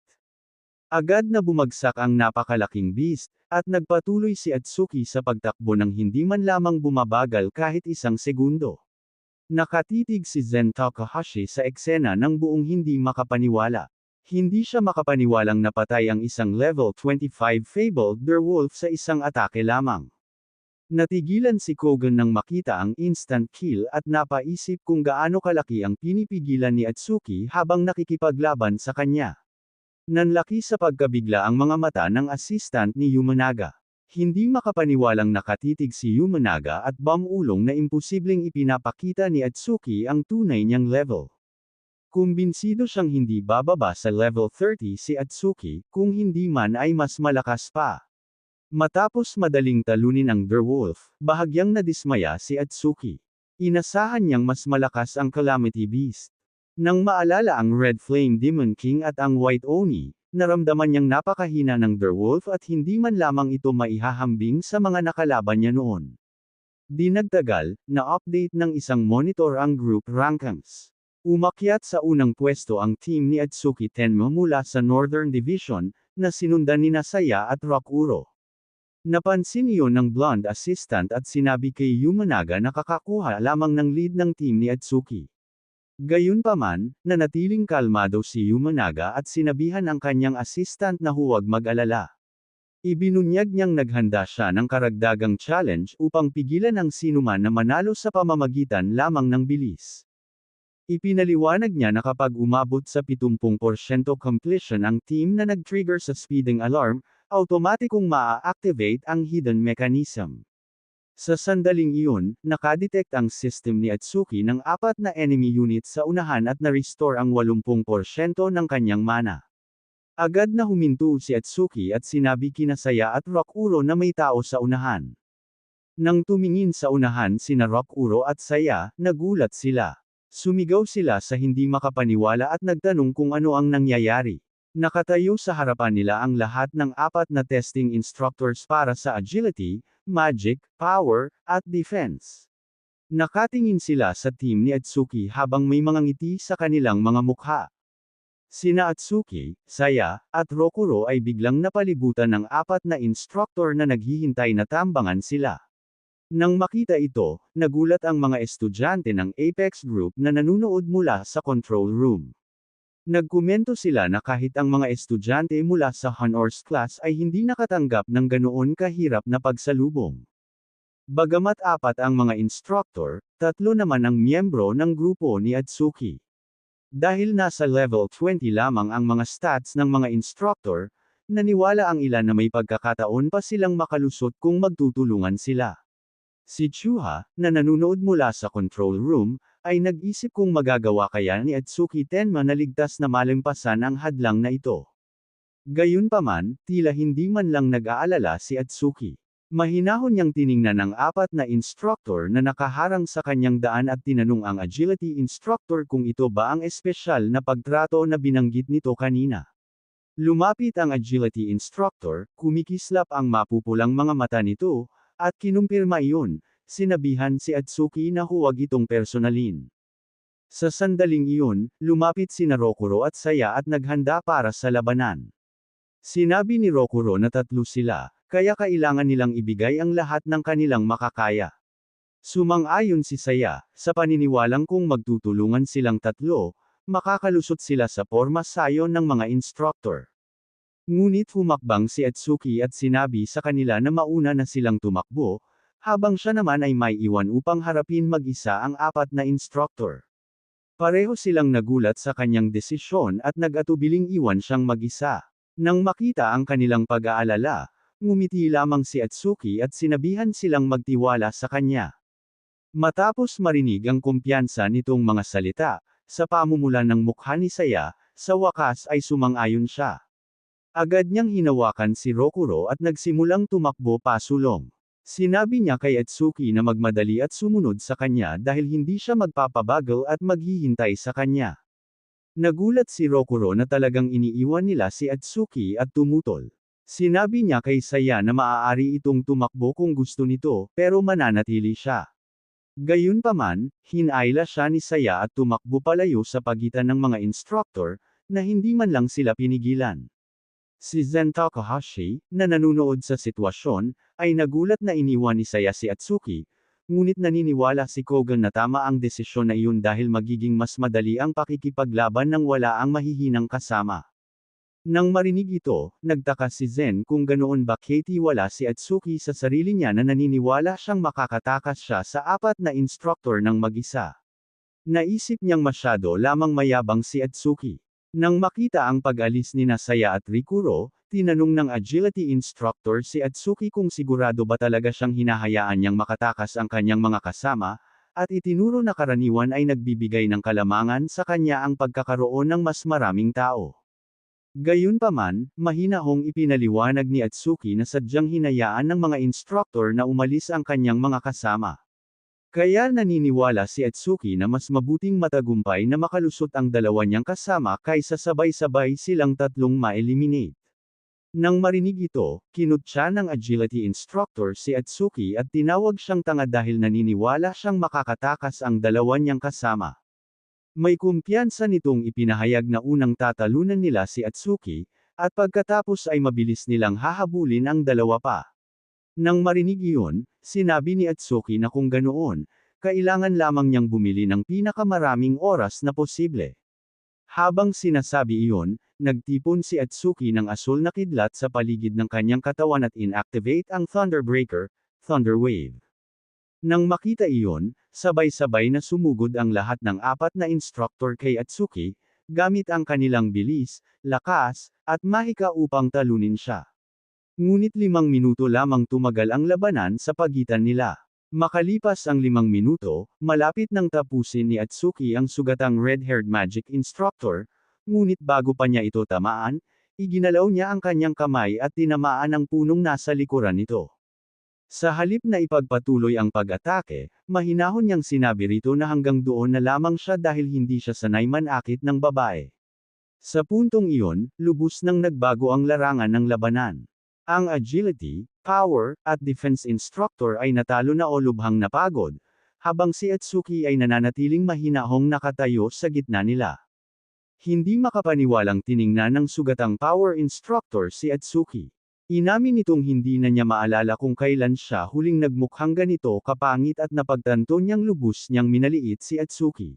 Agad na bumagsak ang napakalaking beast, at nagpatuloy si Atsuki sa pagtakbo ng hindi man lamang bumabagal kahit isang segundo. Nakatitig si Zen Takahashi sa eksena ng buong hindi makapaniwala. Hindi siya makapaniwalang napatay ang isang level 25 fabled Derwolf sa isang atake lamang. Natigilan si Kogan nang makita ang instant kill at napaisip kung gaano kalaki ang pinipigilan ni Atsuki habang nakikipaglaban sa kanya. Nanlaki sa pagkabigla ang mga mata ng assistant ni Yuminaga. Hindi makapaniwalang nakatitig si Yuminaga at bamulong na imposibleng ipinapakita ni Atsuki ang tunay niyang level. Kumbinsido siyang hindi bababa sa level 30 si Atsuki, kung hindi man ay mas malakas pa. Matapos madaling talunin ang Derwolf, bahagyang nadismaya si Atsuki. Inasahan niyang mas malakas ang Calamity Beast. Nang maalala ang Red Flame Demon King at ang White Oni, naramdaman niyang napakahina ng Derwolf at hindi man lamang ito maihahambing sa mga nakalaban niya noon. Di nagtagal, na-update ng isang monitor ang group rankings. Umakyat sa unang pwesto ang team ni Atsuki Tenma mula sa Northern Division, na sinundan ni Saya at Rokuro. Napansin iyon ng blonde assistant at sinabi kay Yumanaga na kakakuha lamang ng lead ng team ni Atsuki. Gayunpaman, nanatiling kalmado si Yumanaga at sinabihan ang kanyang assistant na huwag mag-alala. Ibinunyag niyang naghanda siya ng karagdagang challenge upang pigilan ang sinuman na manalo sa pamamagitan lamang ng bilis. Ipinaliwanag niya na kapag umabot sa 70% completion ang team na nag-trigger sa speeding alarm, automatikong maa-activate ang hidden mechanism. Sa sandaling iyon, nakadetect ang system ni Atsuki ng 4 na enemy units sa unahan at na-restore ang 80% ng kanyang mana. Agad na huminto si Atsuki at sinabi kina Saya at Rokuro na may tao sa unahan. Nang tumingin sa unahan sina Rokuro at Saya, nagulat sila. Sumigaw sila sa hindi makapaniwala at nagtanong kung ano ang nangyayari. Nakatayo sa harapan nila ang lahat ng 4 na testing instructors para sa agility, magic, power, at defense. Nakatingin sila sa team ni Atsuki habang may mga ngiti sa kanilang mga mukha. Sina Atsuki, Saya, at Rokuro ay biglang napalibutan ng 4 na instructor na naghihintay na tambangan sila. Nang makita ito, nagulat ang mga estudyante ng Apex Group na nanunood mula sa control room. Nagkomento sila na kahit ang mga estudyante mula sa honors class ay hindi nakatanggap ng ganoon kahirap na pagsalubong. Bagamat 4 ang mga instructor, 3 naman ang miyembro ng grupo ni Atsuki. Dahil nasa level 20 lamang ang mga stats ng mga instructor, naniwala ang ilan na may pagkakataon pa silang makalusot kung magtutulungan sila. Si Chuha, na nanunood mula sa control room, ay nag-isip kung magagawa kaya ni Atsuki Tenma na ligtas na malampasan ang hadlang na ito. Gayunpaman, tila hindi man lang nag-aalala si Atsuki. Mahinahon niyang tiningnan ang 4 na instructor na nakaharang sa kanyang daan at tinanong ang agility instructor kung ito ba ang espesyal na pagtrato na binanggit nito kanina. Lumapit ang agility instructor, kumikislap ang mapupulang mga mata nito, at kinumpirma iyon, sinabihan si Atsuki na huwag itong personalin. Sa sandaling iyon, lumapit sina Rokuro at Saya at naghanda para sa labanan. Sinabi ni Rokuro na 3 sila, kaya kailangan nilang ibigay ang lahat ng kanilang makakaya. Sumang-ayon si Saya, sa paniniwalang kung magtutulungan silang 3, makakalusot sila sa porma sayon ng mga instructor. Ngunit humakbang si Atsuki at sinabi sa kanila na mauna na silang tumakbo, habang siya naman ay may iwan upang harapin mag-isa ang 4 na instructor. Pareho silang nagulat sa kanyang desisyon at nag-atubiling iwan siyang mag-isa. Nang makita ang kanilang pag-aalala, ngumiti lamang si Atsuki at sinabihan silang magtiwala sa kanya. Matapos marinig ang kumpiyansa nitong mga salita, sa pamumula ng mukha ni Saya, sa wakas ay sumang-ayon siya. Agad niyang hinawakan si Rokuro at nagsimulang tumakbo pasulong. Sinabi niya kay Atsuki na magmadali at sumunod sa kanya dahil hindi siya magpapabagal at maghihintay sa kanya. Nagulat si Rokuro na talagang iniiwan nila si Atsuki at tumutol. Sinabi niya kay Saya na maaari itong tumakbo kung gusto nito, pero mananatili siya. Gayunpaman, hinayla siya ni Saya at tumakbo palayo sa pagitan ng mga instructor, na hindi man lang sila pinigilan. Si Zen Takahashi, na nanunood sa sitwasyon, ay nagulat na iniwan ni Saya si Atsuki, ngunit naniniwala si Kogan na tama ang desisyon na iyon dahil magiging mas madali ang pakikipaglaban nang wala ang mahihinang kasama. Nang marinig ito, nagtaka si Zen kung ganoon bakit wala si Atsuki sa sarili niya na naniniwala siyang makakatakas siya sa 4 na instructor ng mag-isa. Naisip niyang masyado lamang mayabang si Atsuki. Nang makita ang pag-alis ni Saya at Rikuro, tinanong ng agility instructor si Atsuki kung sigurado ba talaga siyang hinahayaan niyang makatakas ang kanyang mga kasama, at itinuro na karaniwan ay nagbibigay ng kalamangan sa kanya ang pagkakaroon ng mas maraming tao. Gayunpaman, mahinahong ipinaliwanag ni Atsuki na sadyang hinayaan ng mga instructor na umalis ang kanyang mga kasama. Kaya naniniwala si Atsuki na mas mabuting matagumpay na makalusot ang dalawa niyang kasama kaysa sabay-sabay silang 3 ma-eliminate. Nang marinig ito, kinutya ng agility instructor si Atsuki at tinawag siyang tanga dahil naniniwala siyang makakatakas ang dalawa niyang kasama. May kumpiyansa nitong ipinahayag na unang tatalunan nila si Atsuki, at pagkatapos ay mabilis nilang hahabulin ang dalawa pa. Nang marinig iyon, sinabi ni Atsuki na kung ganoon, kailangan lamang niyang bumili ng pinakamaraming oras na posible. Habang sinasabi iyon, nagtipon si Atsuki ng asul na kidlat sa paligid ng kanyang katawan at inactivate ang Thunderbreaker, Thunder Wave. Nang makita iyon, sabay-sabay na sumugod ang lahat ng apat na instructor kay Atsuki, gamit ang kanilang bilis, lakas, at mahika upang talunin siya. Ngunit 5 minuto lamang tumagal ang labanan sa pagitan nila. Makalipas ang 5 minuto, malapit nang tapusin ni Atsuki ang sugatang red-haired magic instructor, ngunit bago pa niya ito tamaan, iginalaw niya ang kanyang kamay at tinamaan ang punong nasa likuran nito. Sa halip na ipagpatuloy ang pag-atake, mahinahon niyang sinabi rito na hanggang doon na lamang siya dahil hindi siya sanay manakit ng babae. Sa puntong iyon, lubos nang nagbago ang larangan ng labanan. Ang agility, power, at defense instructor ay natalo na o lubhang napagod, habang si Atsuki ay nananatiling mahinahong nakatayo sa gitna nila. Hindi makapaniwalang tiningnan ng sugatang power instructor si Atsuki. Inamin nitong hindi na niya maalala kung kailan siya huling nagmukhang ganito kapangit at napagtanto niyang lubos niyang minaliit si Atsuki.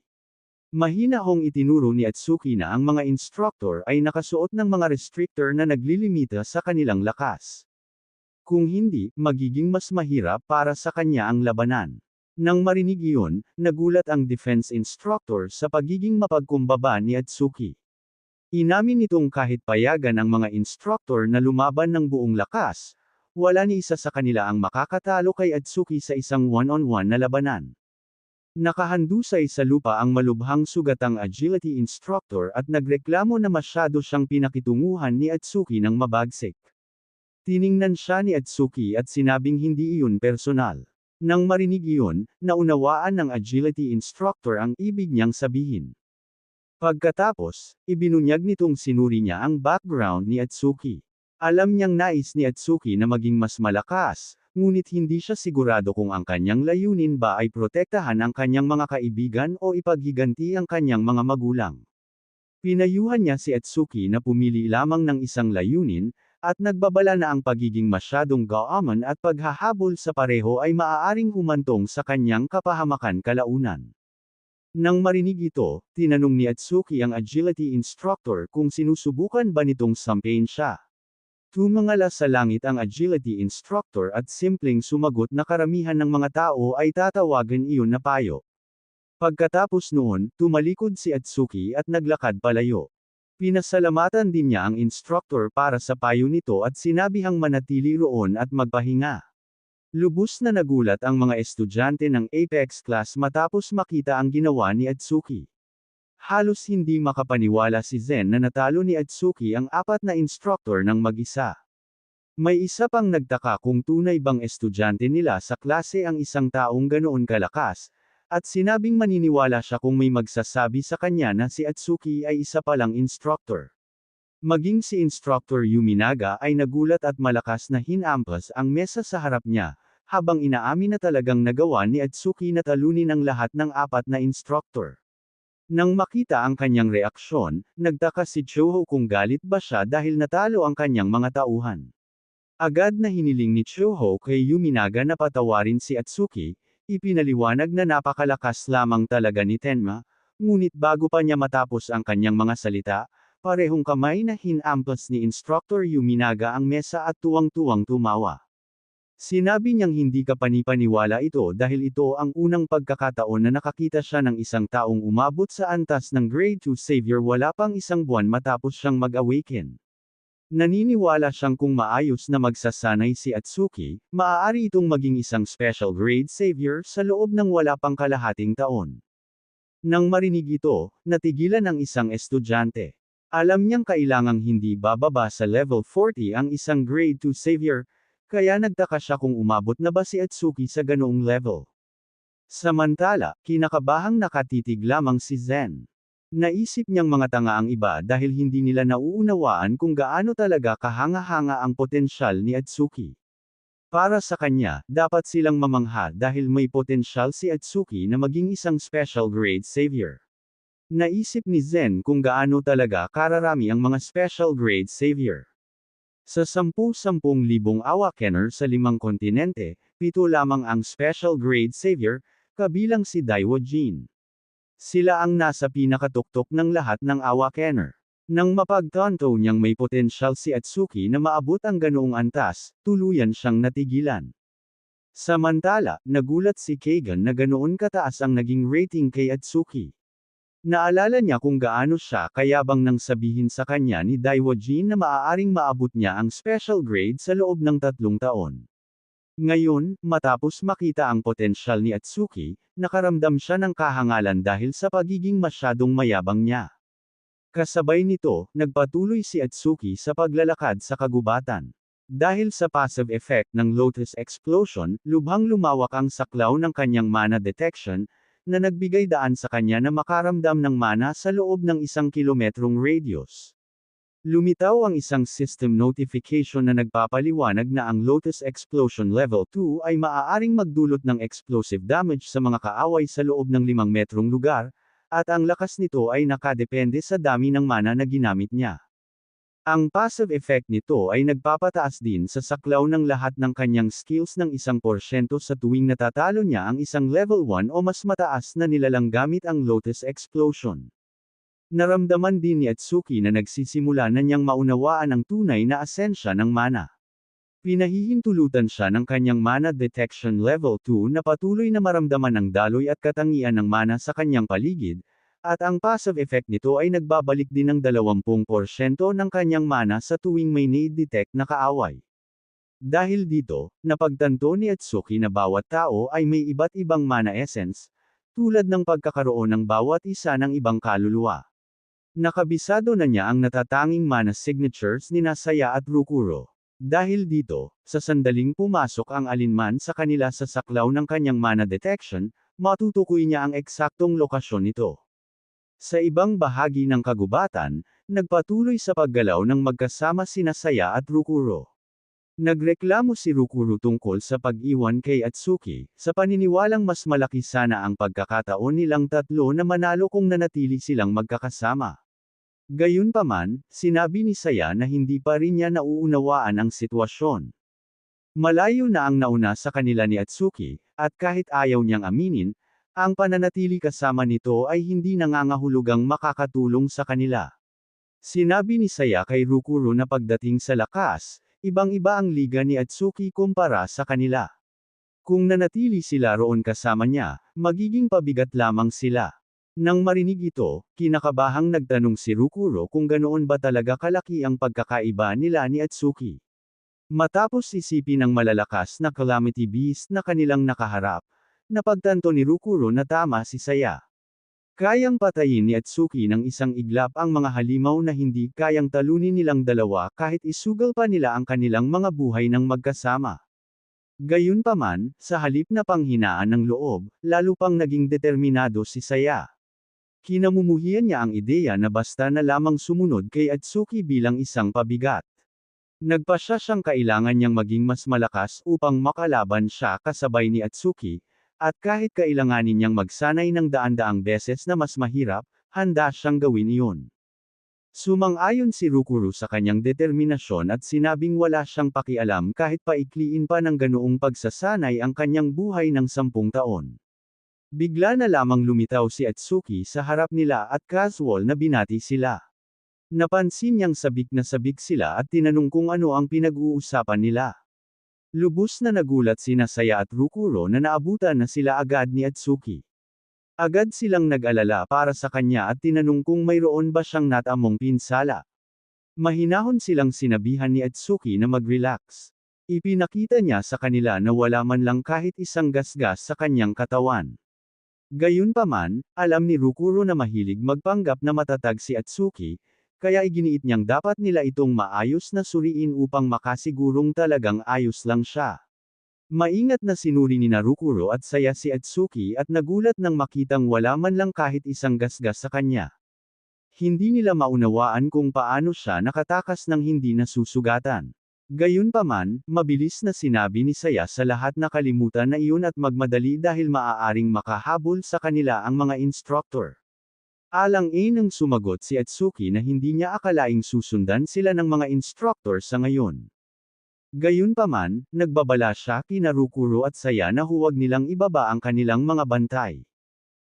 Mahinahong itinuro ni Atsuki na ang mga instructor ay nakasuot ng mga restrictor na naglilimita sa kanilang lakas. Kung hindi, magiging mas mahirap para sa kanya ang labanan. Nang marinig iyon, nagulat ang defense instructor sa pagiging mapagkumbaba ni Atsuki. Inamin nitong kahit payagan ang mga instructor na lumaban ng buong lakas, wala ni isa sa kanila ang makakatalo kay Atsuki sa isang one-on-one na labanan. Nakahandusay sa lupa ang malubhang sugatang agility instructor at nagreklamo na masyado siyang pinakitunguhan ni Atsuki ng mabagsik. Tiningnan siya ni Atsuki at sinabing hindi iyon personal. Nang marinig iyon, naunawaan ng agility instructor ang ibig niyang sabihin. Pagkatapos, ibinunyag nitong sinuri niya ang background ni Atsuki. Alam niyang nais ni Atsuki na maging mas malakas, ngunit hindi siya sigurado kung ang kanyang layunin ba ay protektahan ang kanyang mga kaibigan o ipaghiganti ang kanyang mga magulang. Pinayuhan niya si Atsuki na pumili lamang ng isang layunin, at nagbabala na ang pagiging masyadong gaaman at paghahabol sa pareho ay maaaring humantong sa kanyang kapahamakan kalaunan. Nang marinig ito, tinanong ni Atsuki ang agility instructor kung sinusubukan ba nitong sampain siya. Tumangala sa langit ang agility instructor at simpleng sumagot na karamihan ng mga tao ay tatawagan iyon na payo. Pagkatapos noon, tumalikod si Atsuki at naglakad palayo. Pinasalamatan din niya ang instructor para sa payo nito at sinabihang manatili roon at magpahinga. Lubos na nagulat ang mga estudyante ng Apex class matapos makita ang ginawa ni Atsuki. Halos hindi makapaniwala si Zen na natalo ni Atsuki ang apat na instructor ng mag-isa. May isa pang nagtaka kung tunay bang estudyante nila sa klase ang isang taong ganoon kalakas, at sinabing maniniwala siya kung may magsasabi sa kanya na si Atsuki ay isa palang instructor. Maging si Instructor Yuminaga ay nagulat at malakas na hinampas ang mesa sa harap niya, habang inaamin na talagang nagawa ni Atsuki na talunin ang lahat ng apat na instructor. Nang makita ang kanyang reaksyon, nagtaka si Choho kung galit ba siya dahil natalo ang kanyang mga tauhan. Agad na hiniling ni Choho kay Yuminaga na patawarin si Atsuki, ipinaliwanag na napakalakas lamang talaga ni Tenma, ngunit bago pa niya matapos ang kanyang mga salita, parehong kamay na hinampas ni Instructor Yuminaga ang mesa at tuwang-tuwang tumawa. Sinabi niyang hindi kapanipaniwala ito dahil ito ang unang pagkakataon na nakakita siya ng isang taong umabot sa antas ng Grade 2 Savior wala pang isang buwan matapos siyang mag-awaken. Naniniwala siyang kung maayos na magsasanay si Atsuki, maaari itong maging isang special grade savior sa loob ng wala pang kalahating taon. Nang marinig ito, natigilan ang isang estudyante. Alam niyang kailangang hindi bababa sa level 40 ang isang grade 2 savior, kaya nagtaka siya kung umabot na ba si Atsuki sa ganoong level. Samantala, kinakabahang nakatitig lamang si Zen. Naisip niyang mga tanga ang iba dahil hindi nila nauunawaan kung gaano talaga kahanga-hanga ang potensyal ni Atsuki. Para sa kanya, dapat silang mamangha dahil may potensyal si Atsuki na maging isang special grade savior. Naisip ni Zen kung gaano talaga kararami ang mga special grade savior. Sa 10,000 Awakener sa 5 kontinente, 7 lamang ang special grade savior, kabilang si Daiwo Jin. Sila ang nasa pinakatuktok ng lahat ng Awakener. Nang mapagtanto niyang may potensyal si Atsuki na maabot ang ganoong antas, tuluyan siyang natigilan. Samantala, nagulat si Kagan na ganoon kataas ang naging rating kay Atsuki. Naalala niya kung gaano siya kayabang nang sabihin sa kanya ni Daiwo Jin na maaaring maabot niya ang special grade sa loob ng 3 taon. Ngayon, matapos makita ang potensyal ni Atsuki, nakaramdam siya ng kahangalan dahil sa pagiging masyadong mayabang niya. Kasabay nito, nagpatuloy si Atsuki sa paglalakad sa kagubatan. Dahil sa passive effect ng Lotus Explosion, lubhang lumawak ang saklaw ng kanyang mana detection, na nagbigay daan sa kanya na makaramdam ng mana sa loob ng 1 kilometrong radius. Lumitaw ang isang system notification na nagpapaliwanag na ang Lotus Explosion Level 2 ay maaaring magdulot ng explosive damage sa mga kaaway sa loob ng 5 metrong lugar, at ang lakas nito ay nakadepende sa dami ng mana na ginamit niya. Ang passive effect nito ay nagpapataas din sa saklaw ng lahat ng kanyang skills ng 1% sa tuwing natatalo niya ang isang level 1 o mas mataas na nilalang gamit ang Lotus Explosion. Naramdaman din ni Atsuki na nagsisimula na niyang maunawaan ang tunay na asensya ng mana. Pinahihintulutan siya ng kanyang mana detection level 2 na patuloy na maramdaman ang daloy at katangian ng mana sa kanyang paligid, at ang passive effect nito ay nagbabalik din ng 20% ng kanyang mana sa tuwing may na-detect na kaaway. Dahil dito, napagtanto ni Atsuki na bawat tao ay may iba't ibang mana essence, tulad ng pagkakaroon ng bawat isa ng ibang kaluluwa. Nakabisado na niya ang natatanging mana signatures ni Nasaya at Rukuro. Dahil dito, sa sandaling pumasok ang alinman sa kanila sa saklaw ng kanyang mana detection, matutukoy niya ang eksaktong lokasyon nito. Sa ibang bahagi ng kagubatan, nagpatuloy sa paggalaw ng magkasama sina Saya at Rukuro. Nagreklamo si Rukuro tungkol sa pag-iwan kay Atsuki, sa paniniwalang mas malaki sana ang pagkakataon nilang tatlo na manalo kung nanatili silang magkakasama. Gayunpaman, sinabi ni Saya na hindi pa rin niya nauunawaan ang sitwasyon. Malayo na ang nauna sa kanila ni Atsuki, at kahit ayaw niyang aminin, ang pananatili kasama nito ay hindi nangangahulugang makakatulong sa kanila. Sinabi ni Saya kay Rukuro na pagdating sa lakas, ibang-iba ang liga ni Atsuki kumpara sa kanila. Kung nanatili sila roon kasama niya, magiging pabigat lamang sila. Nang marinig ito, kinakabahang nagtanong si Rukuro kung ganoon ba talaga kalaki ang pagkakaiba nila ni Atsuki. Matapos isipin ang malalakas na Calamity Beast na kanilang nakaharap, napagtanto ni Rukuro na tama si Saya. Kayang patayin ni Atsuki ng isang iglap ang mga halimaw na hindi kayang talunin nilang dalawa kahit isugal pa nila ang kanilang mga buhay ng magkasama. Gayunpaman, sa halip na panghinaan ng loob, lalo pang naging determinado si Saya. Kinamumuhian niya ang ideya na basta na lamang sumunod kay Atsuki bilang isang pabigat. Nagpasya siyang kailangan niyang maging mas malakas upang makalaban siya kasabay ni Atsuki, at kahit kailanganin niyang magsanay ng daan-daang beses na mas mahirap, handa siyang gawin iyon. Sumang-ayon si Rukuro sa kanyang determinasyon at sinabing wala siyang pakialam kahit paikliin pa ng ganoong pagsasanay ang kanyang buhay ng 10 taon. Bigla na lamang lumitaw si Atsuki sa harap nila at casual na binati sila. Napansin niyang sabik na sabik sila at tinanong kung ano ang pinag-uusapan nila. Lubos na nagulat sina Saya at Rukuro na naabutan na sila agad ni Atsuki. Agad silang nag-alala para sa kanya at tinanong kung mayroon ba siyang natamong pinsala. Mahinahon silang sinabihan ni Atsuki na mag-relax. Ipinakita niya sa kanila na wala man lang kahit isang gasgas sa kanyang katawan. Gayunpaman, alam ni Rukuro na mahilig magpanggap na matatag si Atsuki, kaya iginiit niyang dapat nila itong maayos na suriin upang makasigurong talagang ayos lang siya. Maingat na sinuri ni Rukuro at Saya si Atsuki at nagulat nang makitang wala man lang kahit isang gasgas sa kanya. Hindi nila maunawaan kung paano siya nakatakas ng hindi nasusugatan. Gayunpaman, mabilis na sinabi ni Saya sa lahat na kalimutan na iyon at magmadali dahil maaaring makahabol sa kanila ang mga instructor. Alang-alang sumagot si Atsuki na hindi niya akalaing susundan sila ng mga instructor sa ngayon. Gayunpaman, nagbabala siya kina Rukuro at Saya na huwag nilang ibaba ang kanilang mga bantay.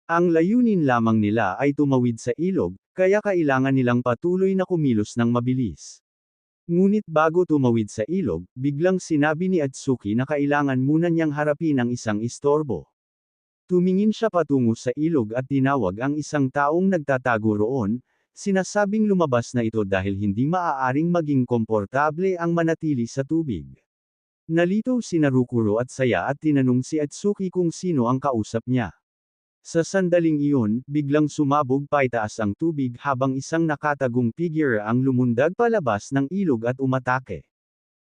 Ang layunin lamang nila ay tumawid sa ilog, kaya kailangan nilang patuloy na kumilos ng mabilis. Ngunit bago tumawid sa ilog, biglang sinabi ni Atsuki na kailangan muna niyang harapin ang isang istorbo. Tumingin siya patungo sa ilog at tinawag ang isang taong nagtatago roon, sinasabing lumabas na ito dahil hindi maaaring maging komportable ang manatili sa tubig. Nalito sina Rukuro at Saya at tinanong si Atsuki kung sino ang kausap niya. Sa sandaling iyon, biglang sumabog paitaas ang tubig habang isang nakatagong figure ang lumundag palabas ng ilog at umatake.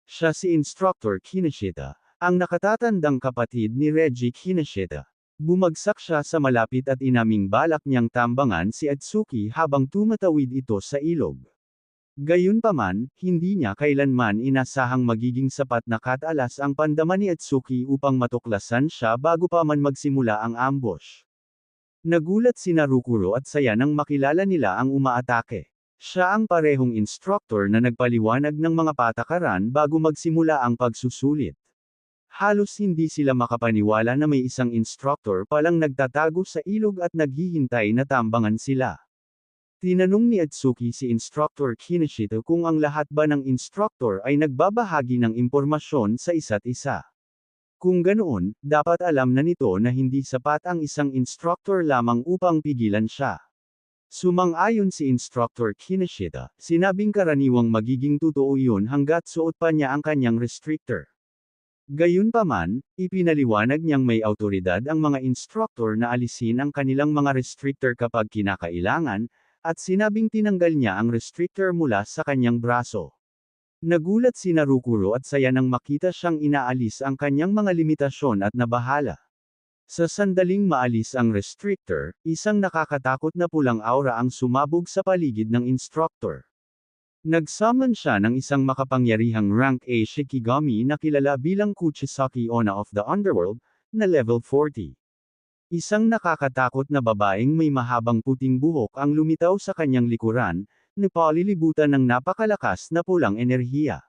Siya si Instructor Kinoshita, ang nakatatandang kapatid ni Reggie Kinoshita. Bumagsak siya sa malapit at inaming balak niyang tambangan si Atsuki habang tumatawid ito sa ilog. Gayunpaman, hindi niya kailanman inasahang magiging sapat na katalas ang pandama ni Atsuki upang matuklasan siya bago pa man magsimula ang ambush. Nagulat sina Rukuro at Saya nang makilala nila ang umaatake. Siya ang parehong instructor na nagpaliwanag ng mga patakaran bago magsimula ang pagsusulit. Halos hindi sila makapaniwala na may isang instructor palang nagtatago sa ilog at naghihintay na tambangan sila. Tinanong ni Atsuki si Instructor Kinoshita kung ang lahat ba ng instructor ay nagbabahagi ng impormasyon sa isa't isa. Kung ganoon, dapat alam na nito na hindi sapat ang isang instructor lamang upang pigilan siya. Sumang-ayon si Instructor Kinoshita, sinabing karaniwang magiging totoo iyon hanggat suot pa niya ang kanyang restrictor. Gayunpaman, ipinaliwanag niyang may awtoridad ang mga instructor na alisin ang kanilang mga restrictor kapag kinakailangan, at sinabing tinanggal niya ang restrictor mula sa kanyang braso. Nagulat sina Rukuro at Saya nang makita siyang inaalis ang kanyang mga limitasyon at nabahala. Sa sandaling maalis ang restrictor, isang nakakatakot na pulang aura ang sumabog sa paligid ng instructor. Nagsummon siya ng isang makapangyarihang rank A Shikigami na kilala bilang Kuchisaki Onna of the Underworld, na level 40. Isang nakakatakot na babaeng may mahabang puting buhok ang lumitaw sa kanyang likuran, na palilibutan ng napakalakas na pulang enerhiya.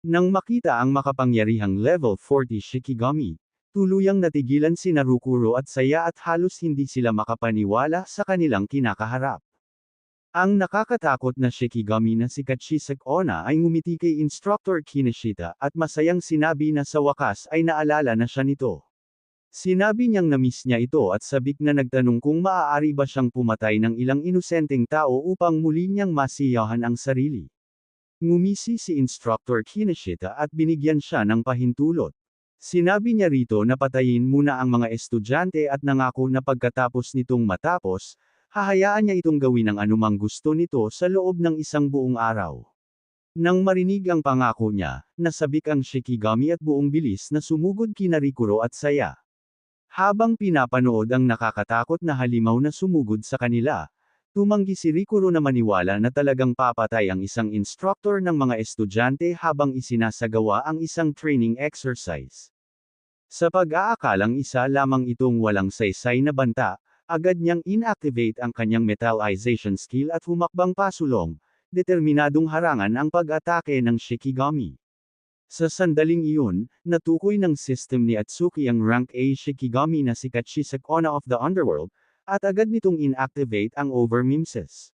Nang makita ang makapangyarihang level 40 Shikigami, tuluyang natigilan sina Rukuro at Saya at halos hindi sila makapaniwala sa kanilang kinakaharap. Ang nakakatakot na Shikigami na si Kachisek Onna ay ngumiti kay Instructor Kinoshita at masayang sinabi na sa wakas ay naalala na siya nito. Sinabi niyang na-miss niya ito at sabik na nagtanong kung maaari ba siyang pumatay ng ilang inosenteng tao upang muli niyang masiyahan ang sarili. Ngumisi si Instructor Kinoshita at binigyan siya ng pahintulot. Sinabi niya rito na patayin muna ang mga estudyante at nangako na pagkatapos nitong matapos, hahayaan niya itong gawin ang anumang gusto nito sa loob ng isang buong araw. Nang marinig ang pangako niya, nasabik ang Shikigami at buong bilis na sumugod kina Rikuro at Saya. Habang pinapanood ang nakakatakot na halimaw na sumugod sa kanila, tumanggi si Rikuro na maniwala na talagang papatay ang isang instructor ng mga estudyante habang isinasagawa ang isang training exercise. Sa pag-aakalang isa lamang itong walang saysay na banta, agad niyang inactivate ang kanyang metallization skill at humakbang pasulong, determinadong harangan ang pag-atake ng Shikigami. Sa sandaling iyon, natukoy ng system ni Atsuki ang rank A Shikigami na si Kachisek Onna of the Underworld, at agad nitong inactivate ang overmimesis.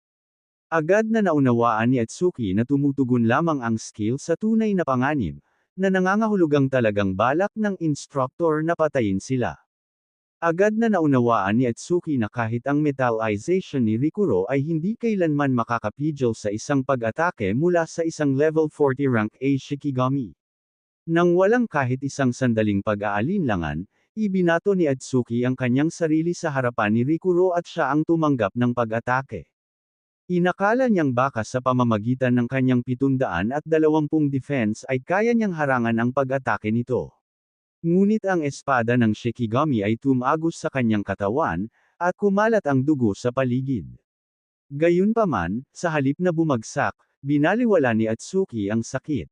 Agad na naunawaan ni Atsuki na tumutugon lamang ang skill sa tunay na panganib, na nangangahulugang talagang balak ng instructor na patayin sila. Agad na naunawaan ni Atsuki na kahit ang metallization ni Rikuro ay hindi kailanman makakapigil sa isang pag-atake mula sa isang level 40 rank A Shikigami. Nang walang kahit isang sandaling pag-aalinlangan, ibinato ni Atsuki ang kanyang sarili sa harapan ni Rikuro at siya ang tumanggap ng pag-atake. Inakala niyang baka sa pamamagitan ng kanyang 720 defense ay kaya niyang harangan ang pag-atake nito. Ngunit ang espada ng Shikigami ay tumagos sa kanyang katawan, at kumalat ang dugo sa paligid. Gayunpaman, sa halip na bumagsak, binaliwala ni Atsuki ang sakit.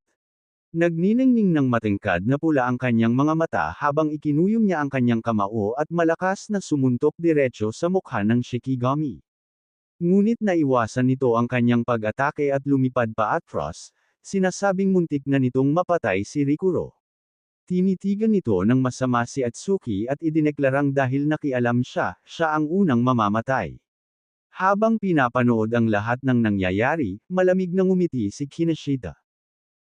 Nagniningning ng matingkad na pula ang kanyang mga mata habang ikinuyom niya ang kanyang kamao at malakas na sumuntok diretso sa mukha ng Shikigami. Ngunit naiwasan nito ang kanyang pag-atake at lumipad pa atras, sinasabing muntik na nitong mapatay si Rikuro. Tinitigan nito ng masama si Atsuki at idineklarang dahil nakialam siya, siya ang unang mamamatay. Habang pinapanood ang lahat ng nangyayari, malamig na ngumiti si Kinoshita.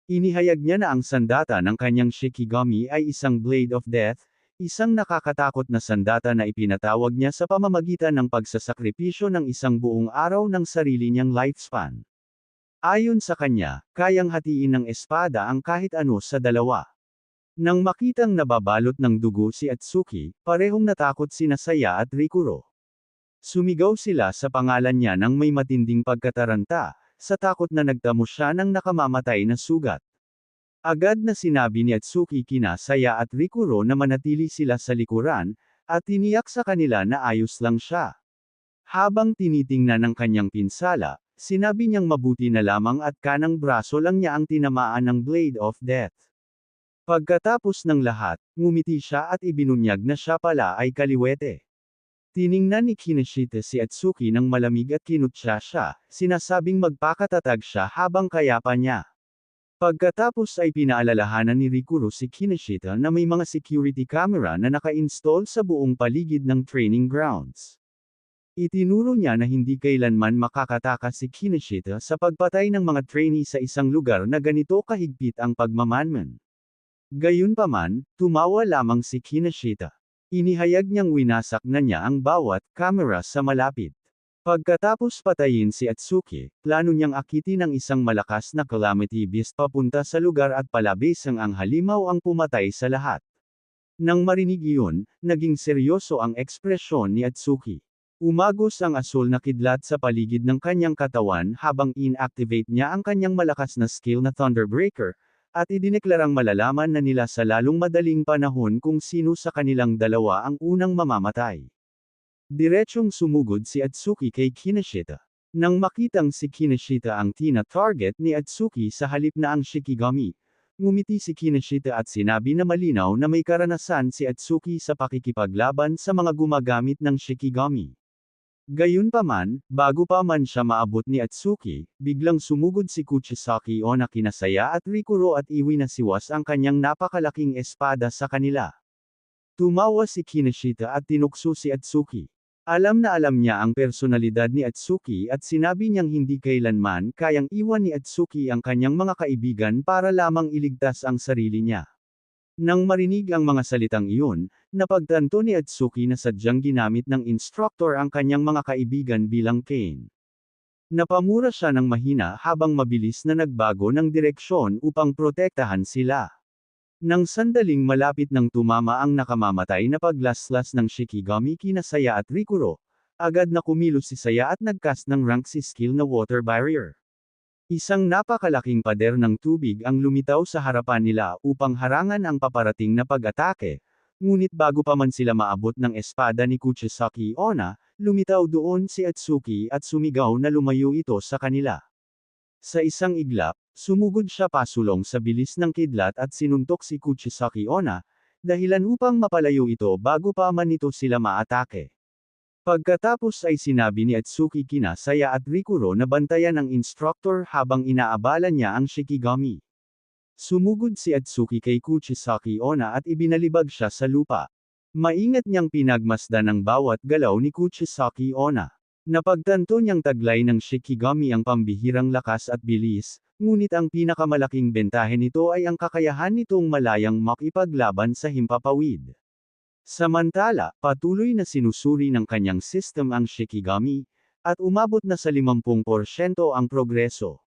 Inihayag niya na ang sandata ng kanyang Shikigami ay isang Blade of Death, isang nakakatakot na sandata na ipinatawag niya sa pamamagitan ng pagsasakripisyo ng isang buong araw ng sarili niyang lifespan. Ayon sa kanya, kayang hatiin ng espada ang kahit ano sa dalawa. Nang makitang nababalot ng dugo si Atsuki, parehong natakot sina Saya at Rikuro. Sumigaw sila sa pangalan niya nang may matinding pagkataranta, sa takot na nagtamo siya ng nakamamatay na sugat. Agad na sinabi ni Atsuki kina Saya at Rikuro na manatili sila sa likuran, at tiniyak sa kanila na ayos lang siya. Habang tinitingnan ng kanyang pinsala, sinabi niyang mabuti na lamang at kanang braso lang niya ang tinamaan ng Blade of Death. Pagkatapos ng lahat, ngumiti siya at ibinunyag na siya pala ay kaliwete. Tiningnan ni Kinoshita si Atsuki ng malamig at kinutya siya, sinasabing magpakatatag siya habang kayapa niya. Pagkatapos ay pinaalalahanan ni Rikuro si Kinoshita na may mga security camera na naka-install sa buong paligid ng training grounds. Itinuro niya na hindi kailanman makakataka si Kinoshita sa pagpatay ng mga trainee sa isang lugar na ganito kahigpit ang pagmamanman. Gayunpaman, tumawa lamang si Kinoshita. Inihayag niyang winasak na niya ang bawat kamera sa malapit. Pagkatapos patayin si Atsuki, plano niyang akitin ang isang malakas na calamity beast papunta sa lugar at palabisang ang halimaw ang pumatay sa lahat. Nang marinig iyon, naging seryoso ang ekspresyon ni Atsuki. Umagos ang asul na kidlat sa paligid ng kanyang katawan habang inactivate niya ang kanyang malakas na skill na Thunderbreaker, at idineklarang malalaman na nila sa lalong madaling panahon kung sino sa kanilang dalawa ang unang mamamatay. Diretsyong sumugod si Atsuki kay Kinoshita. Nang makitang si Kinoshita ang tina-target ni Atsuki sa halip na ang Shikigami, ngumiti si Kinoshita at sinabi na malinaw na may karanasan si Atsuki sa pakikipaglaban sa mga gumagamit ng Shikigami. Gayunpaman, bago pa man siya maabot ni Atsuki, biglang sumugod si Kuchisaki Onna kina Saya at Rikuro at iwinasiwas ang kanyang napakalaking espada sa kanila. Tumawa si Kinoshita at tinukso si Atsuki. Alam na alam niya ang personalidad ni Atsuki at sinabi niyang hindi kailanman kayang iwan ni Atsuki ang kanyang mga kaibigan para lamang iligtas ang sarili niya. Nang marinig ang mga salitang iyon, napagtanto ni Atsuki na sadyang ginamit ng instructor ang kanyang mga kaibigan bilang cane. Napamura siya ng mahina habang mabilis na nagbago ng direksyon upang protektahan sila. Nang sandaling malapit nang tumama ang nakamamatay na paglaslas ng Shikigami kina Saya at Rikuro, agad na kumilos si Saya at nagcast ng rank si skill na water barrier. Isang napakalaking pader ng tubig ang lumitaw sa harapan nila upang harangan ang paparating na pag-atake, ngunit bago pa man sila maabot ng espada ni Kuchisaki Onna, lumitaw doon si Atsuki at sumigaw na lumayo ito sa kanila. Sa isang iglap, sumugod siya pasulong sa bilis ng kidlat at sinuntok si Kuchisaki Onna, dahilan upang mapalayo ito bago pa man ito sila maatake. Pagkatapos ay sinabi ni Atsuki kina Saya at Rikuro na bantayan ang instructor habang inaabala niya ang Shikigami. Sumugod si Atsuki kay Kuchisaki Onna at ibinalibag siya sa lupa. Maingat niyang pinagmasdan ang bawat galaw ni Kuchisaki Onna. Napagtanto niyang taglay ng Shikigami ang pambihirang lakas at bilis, ngunit ang pinakamalaking bentahe nito ay ang kakayahan nitong malayang makipaglaban sa himpapawid. Samantala, patuloy na sinusuri ng kanyang system ang Shikigami, at umabot na sa 50% ang progreso.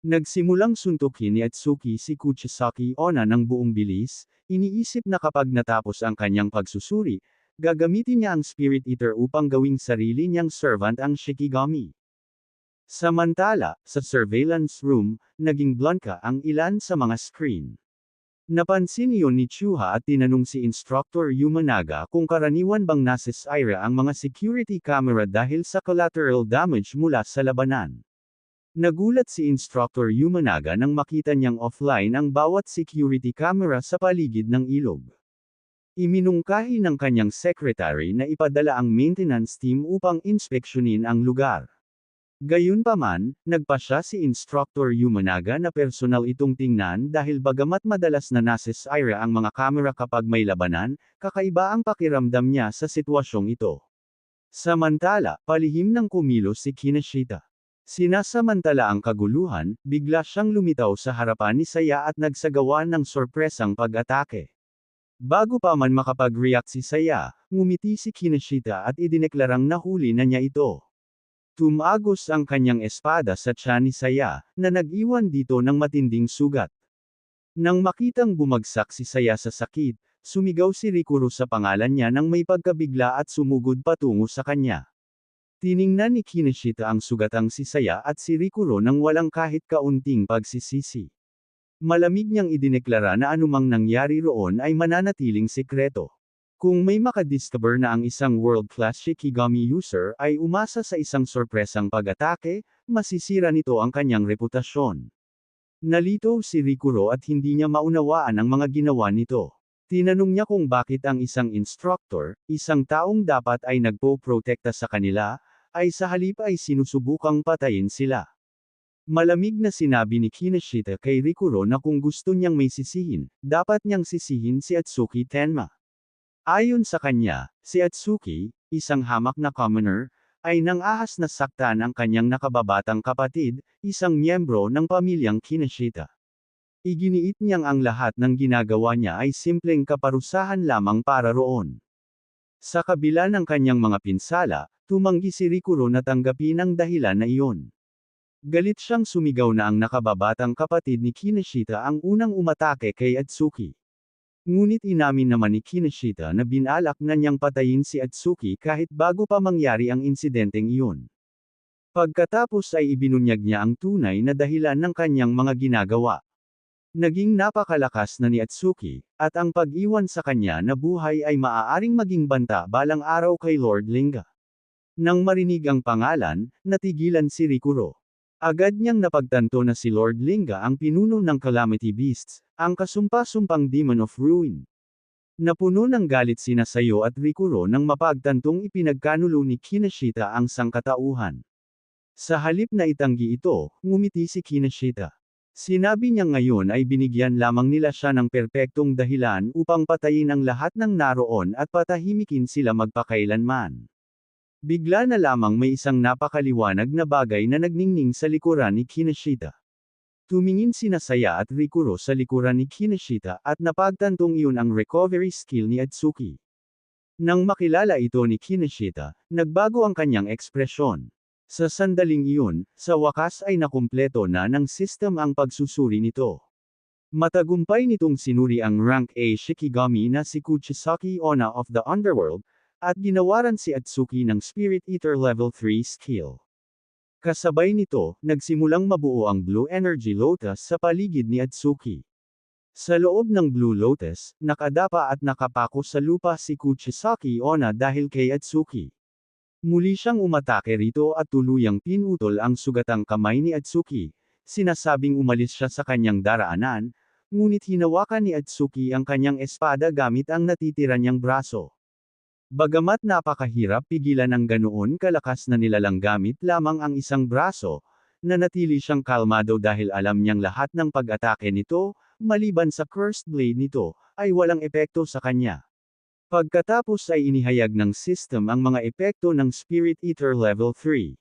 Nagsimulang suntukin ni Atsuki si Kuchisaki Onna ng buong bilis, iniisip na kapag natapos ang kanyang pagsusuri, gagamitin niya ang Spirit Eater upang gawing sarili niyang servant ang Shikigami. Samantala, sa surveillance room, naging blanka ang ilan sa mga screen. Napansin iyon ni Chuha at tinanong si Instructor Yumanaga kung karaniwan bang nasisira ang mga security camera dahil sa collateral damage mula sa labanan. Nagulat si Instructor Yumanaga nang makita niyang offline ang bawat security camera sa paligid ng ilog. Iminungkahi ng kanyang secretary na ipadala ang maintenance team upang inspeksyonin ang lugar. Gayunpaman, nagpasya si Instructor Yumanaga na personal itong tingnan dahil bagamat madalas na nasisira ang mga kamera kapag may labanan, kakaiba ang pakiramdam niya sa sitwasyong ito. Samantala, palihim ng kumilos si Kinoshita. Sinasamantala ang kaguluhan, bigla siyang lumitaw sa harapan ni Saya at nagsagawa ng sorpresang pag-atake. Bago pa man makapag-react si Saya, ngumiti si Kinoshita at idineklarang nahuli na niya ito. Tumagos ang kanyang espada sa tiyan ni Saya, na nag-iwan dito ng matinding sugat. Nang makitang bumagsak si Saya sa sakit, sumigaw si Rikuro sa pangalan niya nang may pagkabigla at sumugod patungo sa kanya. Tiningnan ni Kinoshita ang sugatang si Saya at si Rikuro nang walang kahit kaunting pagsisisi. Malamig niyang idineklara na anumang nangyari roon ay mananatiling sikreto. Kung may makadiscover na ang isang world-class Shikigami user ay umasa sa isang sorpresang pag-atake, masisira nito ang kanyang reputasyon. Nalito si Rikuro at hindi niya maunawaan ang mga ginawa nito. Tinanong niya kung bakit ang isang instructor, isang taong dapat ay nagpo-protekta sa kanila, ay sa halip ay sinusubukang patayin sila. Malamig na sinabi ni Kinoshita kay Rikuro na kung gusto niyang may sisihin, dapat niyang sisihin si Atsuki Tenma. Ayon sa kanya, si Atsuki, isang hamak na commoner, ay nang-ahas na saktan ang kanyang nakababatang kapatid, isang miyembro ng pamilyang Kinoshita. Iginiit niyang ang lahat ng ginagawa niya ay simpleng kaparusahan lamang para roon. Sa kabila ng kanyang mga pinsala, tumanggi si Rikuro na tanggapin ang dahilan na iyon. Galit siyang sumigaw na ang nakababatang kapatid ni Kinoshita ang unang umatake kay Atsuki. Ngunit inamin naman ni Kinoshita na binalak na niyang patayin si Atsuki kahit bago pa mangyari ang insidenteng iyon. Pagkatapos ay ibinunyag niya ang tunay na dahilan ng kanyang mga ginagawa. Naging napakalakas na ni Atsuki, at ang pag-iwan sa kanya na buhay ay maaaring maging banta balang araw kay Lord Linga. Nang marinig ang pangalan, natigilan si Rikuro. Agad niyang napagtanto na si Lord Linga ang pinuno ng Calamity Beasts, ang kasumpa-sumpang Demon of Ruin. Napuno ng galit sina Sayo at Rikuro nang mapagtantong ipinagkanulo ni Kinoshita ang sangkatauhan. Sa halip na itanggi ito, ngumiti si Kinoshita. Sinabi niya ngayon ay binigyan lamang nila siya ng perpektong dahilan upang patayin ang lahat ng naroon at patahimikin sila magpakailanman. Bigla na lamang may isang napakaliwanag na bagay na nagningning sa likuran ni Kinoshita. Tumingin sina Saya at Rikuro sa likuran ni Kinoshita at napagtantong iyon ang recovery skill ni Atsuki. Nang makilala ito ni Kinoshita, nagbago ang kanyang ekspresyon. Sa sandaling iyon, sa wakas ay nakumpleto na ng system ang pagsusuri nito. Matagumpay nitong sinuri ang rank A Shikigami na si Kuchisaki Onna of the Underworld, at ginawaran si Atsuki ng Spirit Eater Level 3 skill. Kasabay nito, nagsimulang mabuo ang Blue Energy Lotus sa paligid ni Atsuki. Sa loob ng Blue Lotus, nakadapa at nakapako sa lupa si Kuchisaki Onna dahil kay Atsuki. Muli siyang umatake rito at tuluyang pinutol ang sugatang kamay ni Atsuki, sinasabing umalis siya sa kanyang daraanan, ngunit hinawakan ni Atsuki ang kanyang espada gamit ang natitira niyang braso. Bagamat napakahirap pigilan ang ganoon kalakas na nilalang gamit lamang ang isang braso, nanatili siyang kalmado dahil alam niyang lahat ng pag-atake nito, maliban sa cursed blade nito, ay walang epekto sa kanya. Pagkatapos ay inihayag ng system ang mga epekto ng Spirit Eater Level 3.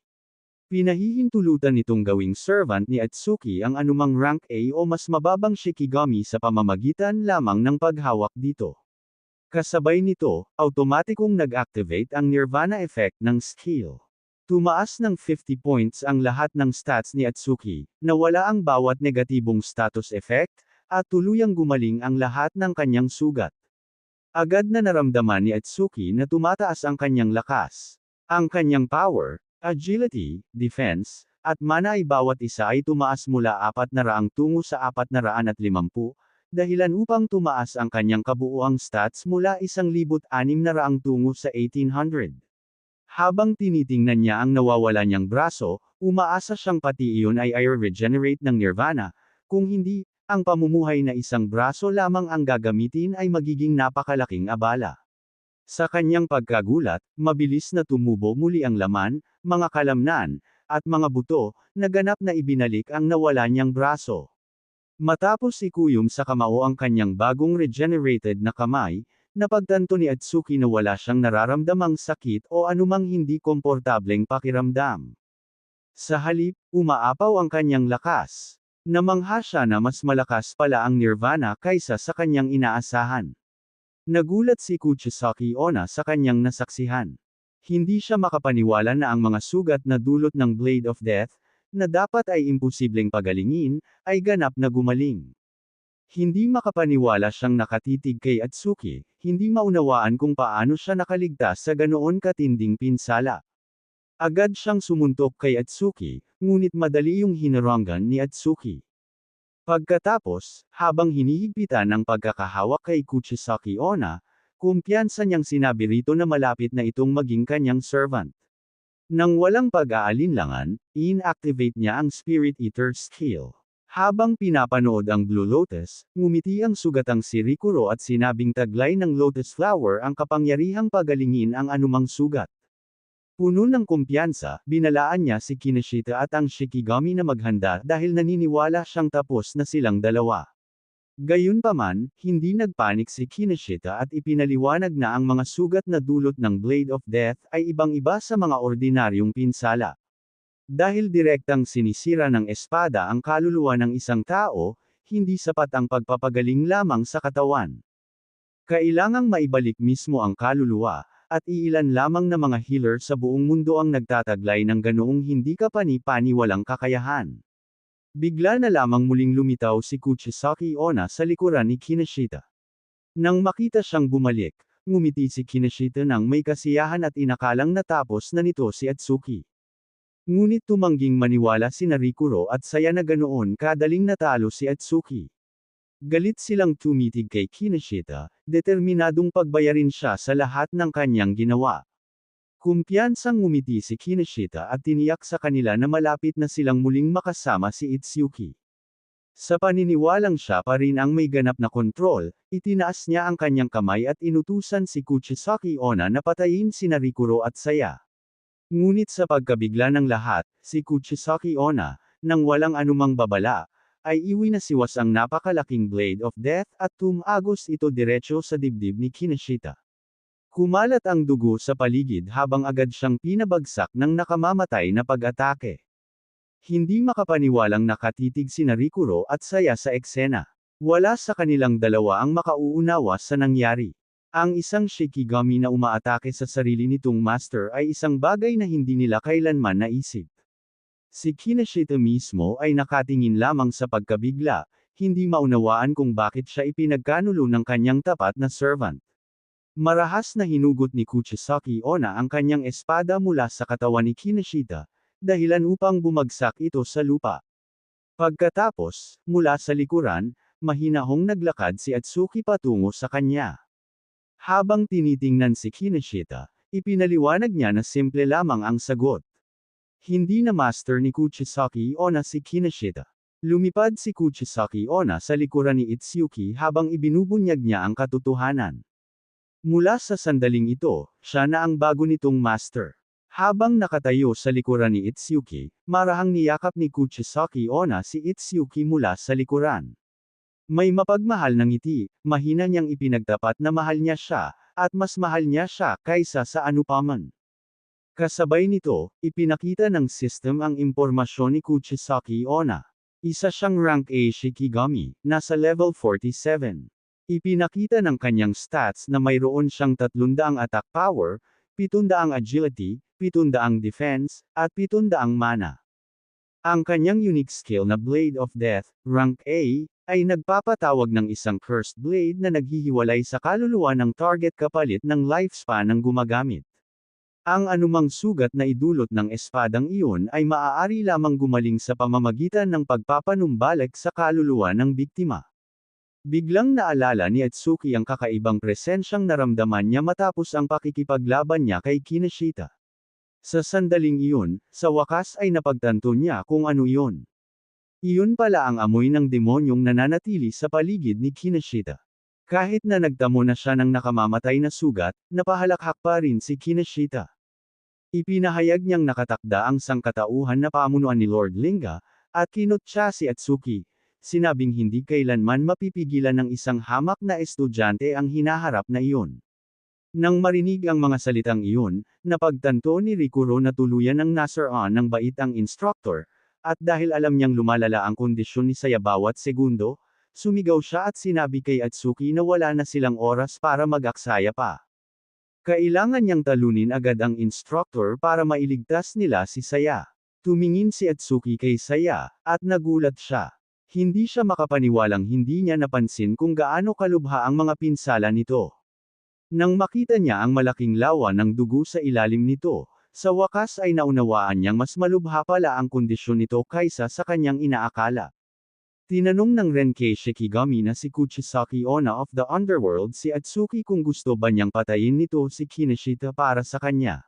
Pinahihintulutan nitong gawing servant ni Atsuki ang anumang rank A o mas mababang Shikigami sa pamamagitan lamang ng paghawak dito. Kasabay nito, automatikong nag-activate ang Nirvana effect ng skill. Tumaas ng 50 points ang lahat ng stats ni Atsuki, nawala ang bawat negatibong status effect, at tuluyang gumaling ang lahat ng kanyang sugat. Agad na naramdaman ni Atsuki na tumataas ang kanyang lakas. Ang kanyang power, agility, defense, at mana ay bawat isa ay tumaas mula 400 tungo sa 450, dahilan upang tumaas ang kanyang kabuuang stats mula 1,600 tungo sa 1,800. Habang tinitingnan niya ang nawawala niyang braso, umaasa siyang pati iyon ay i-regenerate ng Nirvana, kung hindi, ang pamumuhay na isang braso lamang ang gagamitin ay magiging napakalaking abala. Sa kanyang pagkagulat, mabilis na tumubo muli ang laman, mga kalamnan, at mga buto, na ganap na ibinalik ang nawala niyang braso. Matapos ikuyom sa kamao ang kanyang bagong regenerated na kamay, napagtanto ni Atsuki na wala siyang nararamdamang sakit o anumang hindi komportableng pakiramdam. Sa halip, umaapaw ang kanyang lakas. Namangha siya na mas malakas pala ang Nirvana kaysa sa kanyang inaasahan. Nagulat si Kuchisaki Onna sa kanyang nasaksihan. Hindi siya makapaniwala na ang mga sugat na dulot ng Blade of Death, na dapat ay imposibleng pagalingin, ay ganap na gumaling. Hindi makapaniwala siyang nakatitig kay Atsuki, hindi maunawaan kung paano siya nakaligtas sa ganoon katinding pinsala. Agad siyang sumuntok kay Atsuki, ngunit madali yung hinarangan ni Atsuki. Pagkatapos, habang hinihigpitan ang pagkakahawak kay Kuchisaki Onna, kumpiyansa niyang sinabi rito na malapit na itong maging kanyang servant. Nang walang pag-aalinlangan, inactivate niya ang Spirit Eater skill. Habang pinapanood ang Blue Lotus, ngumiti ang sugatang si Rikuro at sinabing taglay ng Lotus Flower ang kapangyarihang pagalingin ang anumang sugat. Puno ng kumpiyansa, binalaan niya si Kinoshita at ang Shikigami na maghanda dahil naniniwala siyang tapos na silang dalawa. Gayunpaman, hindi nagpanik si Kinoshita at ipinaliwanag na ang mga sugat na dulot ng Blade of Death ay ibang-iba sa mga ordinaryong pinsala. Dahil direktang sinisira ng espada ang kaluluwa ng isang tao, hindi sapat ang pagpapagaling lamang sa katawan. Kailangang maibalik mismo ang kaluluwa, at iilan lamang na mga healer sa buong mundo ang nagtataglay ng ganoong hindi kapani-pani walang kakayahan. Bigla na lamang muling lumitaw si Kuchisaki Onna sa likuran ni Kinoshita. Nang makita siyang bumalik, ngumiti si Kinoshita nang may kasiyahan at inakalang natapos na nito si Atsuki. Ngunit tumangging maniwala si Rikuro at saya na ganoon kadaling natalo si Atsuki. Galit silang tumitig kay Kinoshita, determinadong pagbayarin siya sa lahat ng kanyang ginawa. Kumpiyansang ngumiti si Kinoshita at tiniyak sa kanila na malapit na silang muling makasama si Itsuki. Sa paniniwalang siya pa rin ang may ganap na kontrol, itinaas niya ang kanyang kamay at inutusan si Kuchisaki Onna na patayin si Rikuro at Saya. Ngunit sa pagkabigla ng lahat, si Kuchisaki Onna, nang walang anumang babala, ay iwinasiwas ang napakalaking Blade of Death at tumagos ito diretso sa dibdib ni Kinoshita. Kumalat ang dugo sa paligid habang agad siyang pinabagsak ng nakamamatay na pag-atake. Hindi makapaniwalang nakatitig si Rikuro at Saya sa eksena. Wala sa kanilang dalawa ang makauunawa sa nangyari. Ang isang Shikigami na umaatake sa sarili nitong master ay isang bagay na hindi nila kailanman naisip. Si Kinoshita mismo ay nakatingin lamang sa pagkabigla, hindi maunawaan kung bakit siya ipinagkanulo ng kanyang tapat na servant. Marahas na hinugot ni Kuchisaki Onna ang kanyang espada mula sa katawan ni Kinoshita, dahilan upang bumagsak ito sa lupa. Pagkatapos, mula sa likuran, mahinahong naglakad si Atsuki patungo sa kanya. Habang tinitingnan si Kinoshita, ipinaliwanag niya na simple lamang ang sagot. Hindi na master ni Kuchisaki Onna si Kinoshita. Lumipad si Kuchisaki Onna sa likuran ni Itsuki habang ibinubunyag niya ang katotohanan. Mula sa sandaling ito, siya na ang bago nitong master. Habang nakatayo sa likuran ni Itsuki, marahang niyakap ni Kuchisaki Onna si Itsuki mula sa likuran. May mapagmahal na ngiti, mahina niyang ipinagtapat na mahal niya siya, at mas mahal niya siya kaysa sa anupaman. Kasabay nito, ipinakita ng system ang impormasyon ni Kuchisaki Onna. Isa siyang rank A Shikigami, nasa level 47. Ipinakita ng kanyang stats na mayroon siyang 300 attack power, 700 agility, 700 defense, at 700 mana. Ang kanyang unique skill na Blade of Death, rank A, ay nagpapatawag ng isang cursed blade na naghihiwalay sa kaluluwa ng target kapalit ng lifespan ng gumagamit. Ang anumang sugat na idulot ng espadang iyon ay maaari lamang gumaling sa pamamagitan ng pagpapanumbalik sa kaluluwa ng biktima. Biglang naalala ni Atsuki ang kakaibang presensyang naramdaman niya matapos ang pakikipaglaban niya kay Kinoshita. Sa sandaling iyon, sa wakas ay napagtanto niya kung ano iyon. Iyon pala ang amoy ng demonyong nananatili sa paligid ni Kinoshita. Kahit na nagtamo na siya ng nakamamatay na sugat, napahalakhak pa rin si Kinoshita. Ipinahayag niyang nakatakda ang sangkatauhan na pamunuan ni Lord Linga, at kinutya si Atsuki. Sinabing hindi kailanman mapipigilan ng isang hamak na estudyante ang hinaharap na iyon. Nang marinig ang mga salitang iyon, napagtanto ni Rikuro na tuluyan ng nasiraan ng bait ang instructor, at dahil alam niyang lumalala ang kondisyon ni Saya bawat segundo, sumigaw siya at sinabi kay Atsuki na wala na silang oras para mag-aksaya pa. Kailangan niyang talunin agad ang instructor para mailigtas nila si Saya. Tumingin si Atsuki kay Saya, at nagulat siya. Hindi siya makapaniwalang hindi niya napansin kung gaano kalubha ang mga pinsala nito. Nang makita niya ang malaking lawa ng dugo sa ilalim nito, sa wakas ay naunawaan niyang mas malubha pala ang kondisyon nito kaysa sa kanyang inaakala. Tinanong ng Renkei Shikigami na si Kuchisaki Onna of the Underworld si Atsuki kung gusto ba niyang patayin nito si Kinoshita para sa kanya.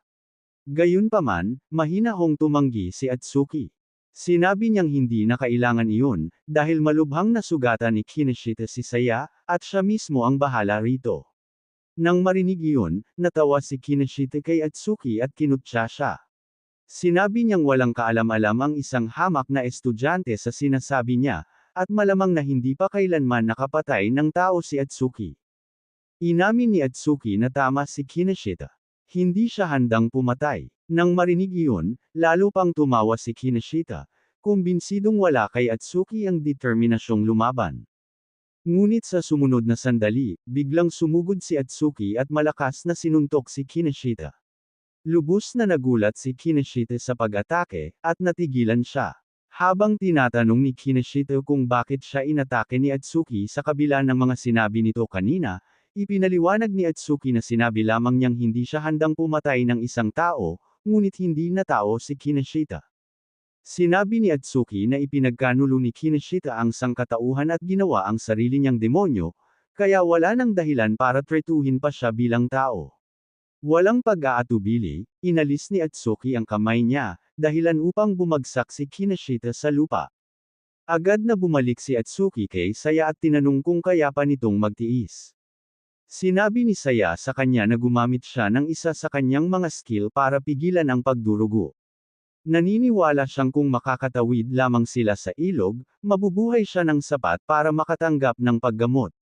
Gayunpaman, mahinahong tumanggi si Atsuki. Sinabi niyang hindi na kailangan iyon, dahil malubhang nasugatan ni Kinoshita si Saya, at siya mismo ang bahala rito. Nang marinig iyon, natawa si Kinoshita kay Atsuki at kinutya siya. Sinabi niyang walang kaalam-alam ang isang hamak na estudyante sa sinasabi niya, at malamang na hindi pa kailanman nakapatay ng tao si Atsuki. Inamin ni Atsuki na tama si Kinoshita. Hindi siya handang pumatay. Nang marinig iyon, lalo pang tumawa si Kinoshita, kumbinsidong wala kay Atsuki ang determinasyong lumaban. Ngunit sa sumunod na sandali, biglang sumugod si Atsuki at malakas na sinuntok si Kinoshita. Lubos na nagulat si Kinoshita sa pag-atake, at natigilan siya. Habang tinatanong ni Kinoshita kung bakit siya inatake ni Atsuki sa kabila ng mga sinabi nito kanina, ipinaliwanag ni Atsuki na sinabi lamang niyang hindi siya handang pumatay ng isang tao, ngunit hindi na tao si Kinoshita. Sinabi ni Atsuki na ipinagkanulo ni Kinoshita ang sangkatauhan at ginawa ang sarili niyang demonyo, kaya wala nang dahilan para tretuhin pa siya bilang tao. Walang pag-aatubili, inalis ni Atsuki ang kamay niya, dahilan upang bumagsak si Kinoshita sa lupa. Agad na bumalik si Atsuki kay Saya at tinanong kung kaya pa nitong magtiis. Sinabi ni Saya sa kanya na gumamit siya ng isa sa kanyang mga skill para pigilan ang pagdurugo. Naniniwala siyang kung makakatawid lamang sila sa ilog, mabubuhay siya ng sapat para makatanggap ng paggamot.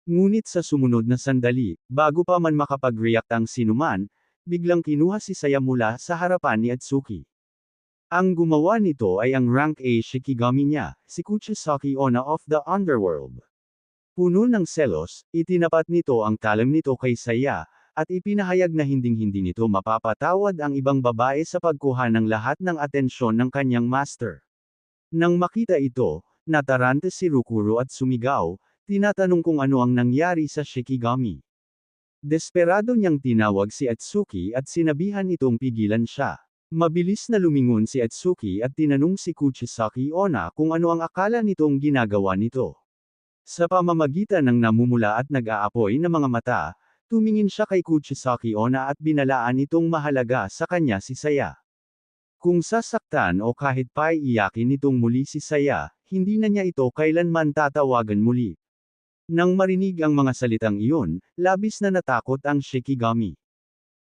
Ngunit sa sumunod na sandali, bago pa man makapag-react ang sinuman, biglang kinuha si Saya mula sa harapan ni Atsuki. Ang gumawa nito ay ang rank A Shikigami niya, si Kuchisaki Onna of the Underworld. Puno ng selos, itinapat nito ang talim nito kay Saya, at ipinahayag na hinding-hindi nito mapapatawad ang ibang babae sa pagkuha ng lahat ng atensyon ng kanyang master. Nang makita ito, natarante si Rukuro at sumigaw, tinatanong kung ano ang nangyari sa Shikigami. Desperado niyang tinawag si Atsuki at sinabihan itong pigilan siya. Mabilis na lumingon si Atsuki at tinanong si Kuchisaki Onna kung ano ang akala nitong ginagawa nito. Sa pamamagitan ng namumula at nag-aapoy na mga mata, tumingin siya kay Kuchisaki Onna at binalaan itong mahalaga sa kanya si Saya. Kung sasaktan o kahit pa iyakin nitong muli si Saya, hindi na niya ito kailanman tatawagan muli. Nang marinig ang mga salitang iyon, labis na natakot ang Shikigami.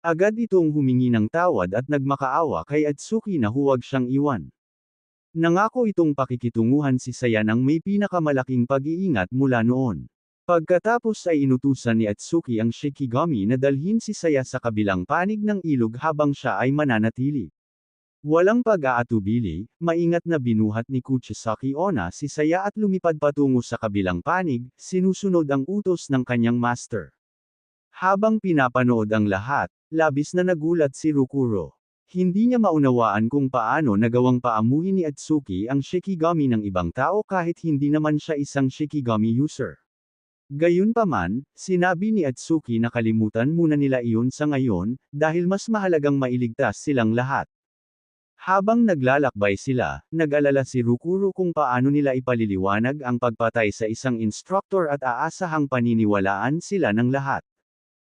Agad itong humingi ng tawad at nagmakaawa kay Atsuki na huwag siyang iwan. Nangako itong pakikitunguhan si Saya ng may pinakamalaking pag-iingat mula noon. Pagkatapos ay inutusan ni Atsuki ang Shikigami na dalhin si Saya sa kabilang panig ng ilog habang siya ay mananatili. Walang pag-aatubili, maingat na binuhat ni Kuchisaki Onna si Saya at lumipad patungo sa kabilang panig, sinusunod ang utos ng kanyang master. Habang pinapanood ang lahat, labis na nagulat si Rukuro. Hindi niya maunawaan kung paano nagawang paamuhin ni Atsuki ang Shikigami ng ibang tao kahit hindi naman siya isang Shikigami user. Gayunpaman, sinabi ni Atsuki na kalimutan muna nila iyon sa ngayon, dahil mas mahalagang mailigtas silang lahat. Habang naglalakbay sila, nag-alala si Rukuro kung paano nila ipaliliwanag ang pagpatay sa isang instructor at aasahang paniniwalaan sila ng lahat.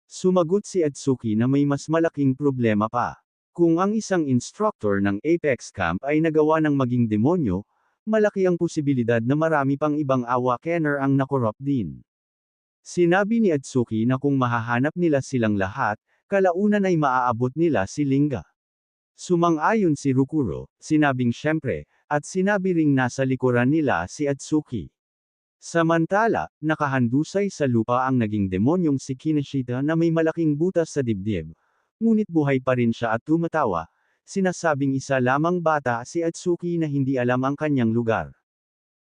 Sumagot si Atsuki na may mas malaking problema pa. Kung ang isang instructor ng Apex Camp ay nagawa ng maging demonyo, malaki ang posibilidad na marami pang ibang Awakener ang nakorrupt din. Sinabi ni Atsuki na kung mahahanap nila silang lahat, kalaunan ay maaabot nila si Linga. Sumang-ayon si Rukuro, sinabing syempre, at sinabi ring nasa likuran nila si Atsuki. Samantala, nakahandusay sa lupa ang naging demonyong si Kinoshita na may malaking butas sa dibdib. Ngunit buhay pa rin siya at tumatawa, sinasabing isa lamang bata si Atsuki na hindi alam ang kanyang lugar.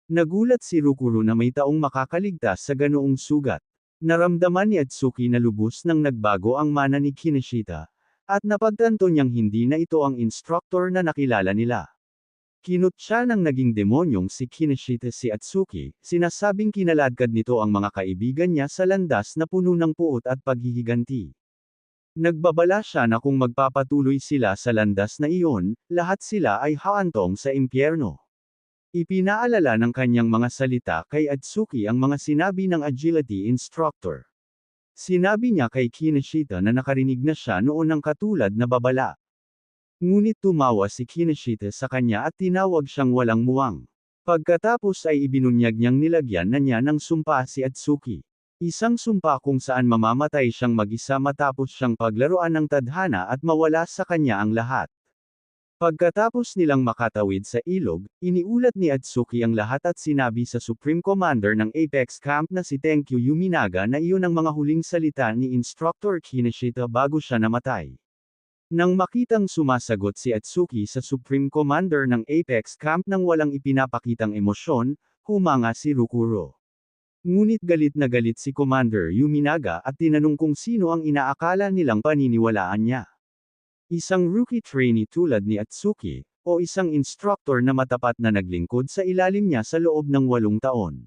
Nagulat si Rukuro na may taong makakaligtas sa ganoong sugat. Naramdaman ni Atsuki na lubos nang nagbago ang mana ni Kinoshita, at napagtanto niyang hindi na ito ang instructor na nakilala nila. Kinutya ng naging demonyong si Kinoshita si Atsuki, sinasabing kinaladkad nito ang mga kaibigan niya sa landas na puno ng puot at paghihiganti. Nagbabala siya na kung magpapatuloy sila sa landas na iyon, lahat sila ay haantong sa impyerno. Ipinaalala ng kanyang mga salita kay Atsuki ang mga sinabi ng agility instructor. Sinabi niya kay Kinoshita na nakarinig na siya noon ng katulad na babala. Ngunit tumawa si Kinoshita sa kanya at tinawag siyang walang muwang. Pagkatapos ay ibinunyag niyang nilagyan na niya ng sumpa si Atsuki. Isang sumpa kung saan mamamatay siyang mag-isa matapos siyang paglaruan ng tadhana at mawala sa kanya ang lahat. Pagkatapos nilang makatawid sa ilog, iniulat ni Atsuki ang lahat at sinabi sa Supreme Commander ng Apex Camp na si Tenkyu Yuminaga na iyon ang mga huling salita ni Instructor Kinoshita bago siya namatay. Nang makitang sumasagot si Atsuki sa Supreme Commander ng Apex Camp nang walang ipinapakitang emosyon, humanga si Rukuro. Ngunit galit na galit si Commander Yuminaga at tinanong kung sino ang inaakala nilang paniniwalaan niya. Isang rookie trainee tulad ni Atsuki, o isang instructor na matapat na naglingkod sa ilalim niya sa loob ng 8 taon.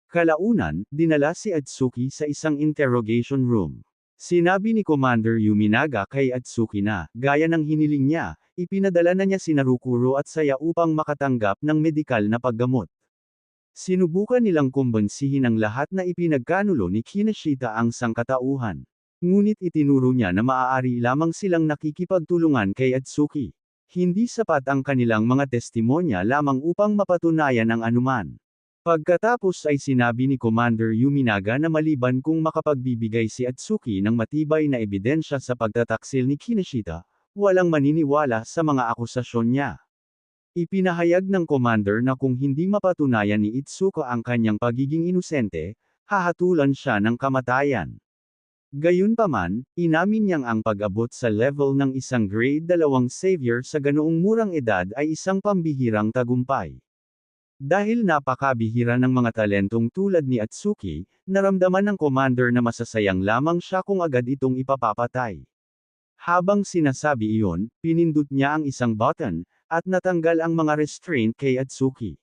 Kalaunan, dinala si Atsuki sa isang interrogation room. Sinabi ni Commander Yuminaga kay Atsuki na, gaya ng hiniling niya, ipinadala na niya si Rukuro at Saya upang makatanggap ng medikal na paggamot. Sinubukan nilang kumbansihin ang lahat na ipinagkanulo ni Kinoshita ang sangkatauhan. Ngunit itinuro niya na maaari lamang silang nakikipagtulungan kay Atsuki. Hindi sapat ang kanilang mga testimonya lamang upang mapatunayan ang anuman. Pagkatapos ay sinabi ni Commander Yuminaga na maliban kung makapagbibigay si Atsuki ng matibay na ebidensya sa pagtataksil ni Kinoshita, walang maniniwala sa mga akusasyon niya. Ipinahayag ng Commander na kung hindi mapatunayan ni Itsuka ang kanyang pagiging inosente, hahatulan siya ng kamatayan. Gayunpaman, inamin niyang ang pag-abot sa level ng isang grade 2 savior sa ganoong murang edad ay isang pambihirang tagumpay. Dahil napakabihira ng mga talentong tulad ni Atsuki, naramdaman ng commander na masasayang lamang siya kung agad itong ipapapatay. Habang sinasabi iyon, pinindot niya ang isang button, at natanggal ang mga restraint kay Atsuki.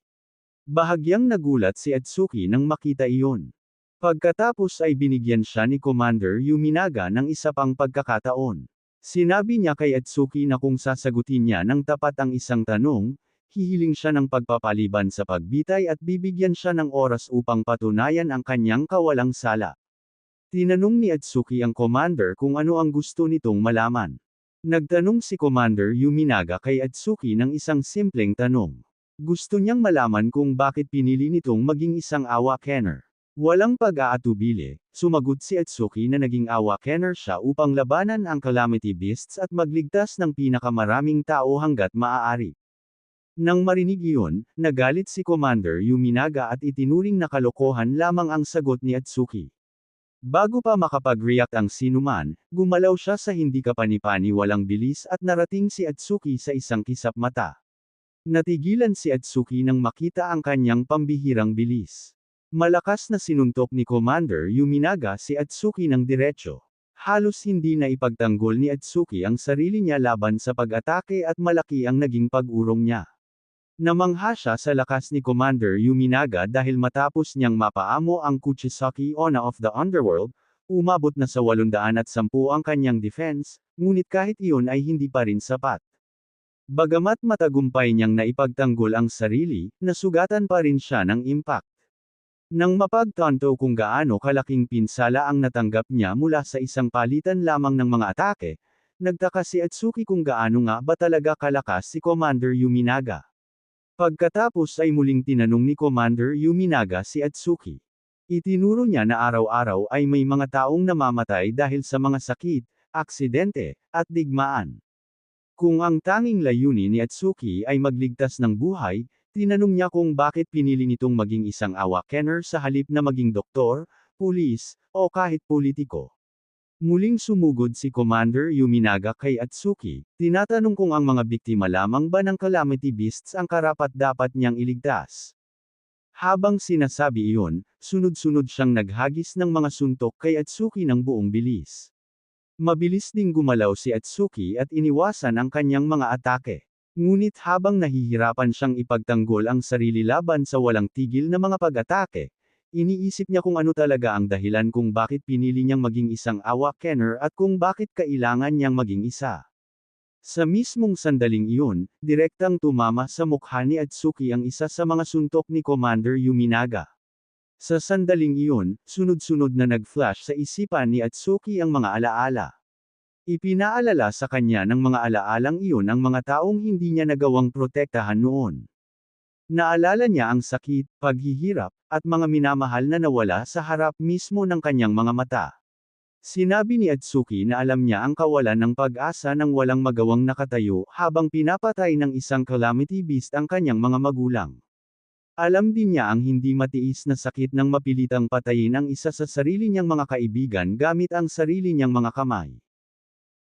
Bahagyang nagulat si Atsuki nang makita iyon. Pagkatapos ay binigyan siya ni Commander Yuminaga ng isa pang pagkakataon. Sinabi niya kay Atsuki na kung sasagutin niya ng tapat ang isang tanong, hihiling siya ng pagpapaliban sa pagbitay at bibigyan siya ng oras upang patunayan ang kanyang kawalang sala. Tinanong ni Atsuki ang Commander kung ano ang gusto nitong malaman. Nagtanong si Commander Yuminaga kay Atsuki ng isang simpleng tanong. Gusto niyang malaman kung bakit pinili nitong maging isang Awakener. Walang pag-aatubili, sumagot si Atsuki na naging Awakener siya upang labanan ang Calamity Beasts at magligtas ng pinakamaraming tao hanggat maaari. Nang marinig iyon, nagalit si Commander Yuminaga at itinuring na kalokohan lamang ang sagot ni Atsuki. Bago pa makapag-react ang sinuman, gumalaw siya sa hindi kapani-paniwalang bilis at narating si Atsuki sa isang kisap mata. Natigilan si Atsuki nang makita ang kanyang pambihirang bilis. Malakas na sinuntok ni Commander Yuminaga si Atsuki ng diretso. Halos hindi na ipagtanggol ni Atsuki ang sarili niya laban sa pag-atake at malaki ang naging pag-urong niya. Namangha siya sa lakas ni Commander Yuminaga dahil matapos niyang mapaamo ang Kuchisaki Onna of the Underworld, umabot na sa 810 ang kanyang defense, ngunit kahit iyon ay hindi pa rin sapat. Bagamat matagumpay niyang naipagtanggol ang sarili, nasugatan pa rin siya ng impact. Nang mapagtanto kung gaano kalaking pinsala ang natanggap niya mula sa isang palitan lamang ng mga atake, nagtaka si Atsuki kung gaano nga ba talaga kalakas si Commander Yuminaga. Pagkatapos ay muling tinanong ni Commander Yuminaga si Atsuki. Itinuro niya na araw-araw ay may mga taong namamatay dahil sa mga sakit, aksidente, at digmaan. Kung ang tanging layunin ni Atsuki ay magligtas ng buhay, tinanong niya kung bakit pinili nitong maging isang awakener sa halip na maging doktor, pulis, o kahit politiko. Muling sumugod si Commander Yuminaga kay Atsuki, tinatanong kung ang mga biktima lamang ba ng Calamity Beasts ang karapat-dapat niyang iligtas. Habang sinasabi iyon, sunod-sunod siyang naghagis ng mga suntok kay Atsuki ng buong bilis. Mabilis ding gumalaw si Atsuki at iniwasan ang kanyang mga atake. Ngunit habang nahihirapan siyang ipagtanggol ang sarili laban sa walang tigil na mga pag-atake, iniisip niya kung ano talaga ang dahilan kung bakit pinili niyang maging isang awakener at kung bakit kailangan niyang maging isa. Sa mismong sandaling iyon, direktang tumama sa mukha ni Atsuki ang isa sa mga suntok ni Commander Yuminaga. Sa sandaling iyon, sunod-sunod na nag-flash sa isipan ni Atsuki ang mga alaala. Ipinaalala sa kanya ng mga alaalang iyon ang mga taong hindi niya nagawang protektahan noon. Naalala niya ang sakit, paghihirap, at mga minamahal na nawala sa harap mismo ng kanyang mga mata. Sinabi ni Atsuki na alam niya ang kawalan ng pag-asa nang walang magawang nakatayo habang pinapatay ng isang Calamity Beast ang kanyang mga magulang. Alam din niya ang hindi matiis na sakit ng mapilitang patayin ang isa sa sarili niyang mga kaibigan gamit ang sarili niyang mga kamay.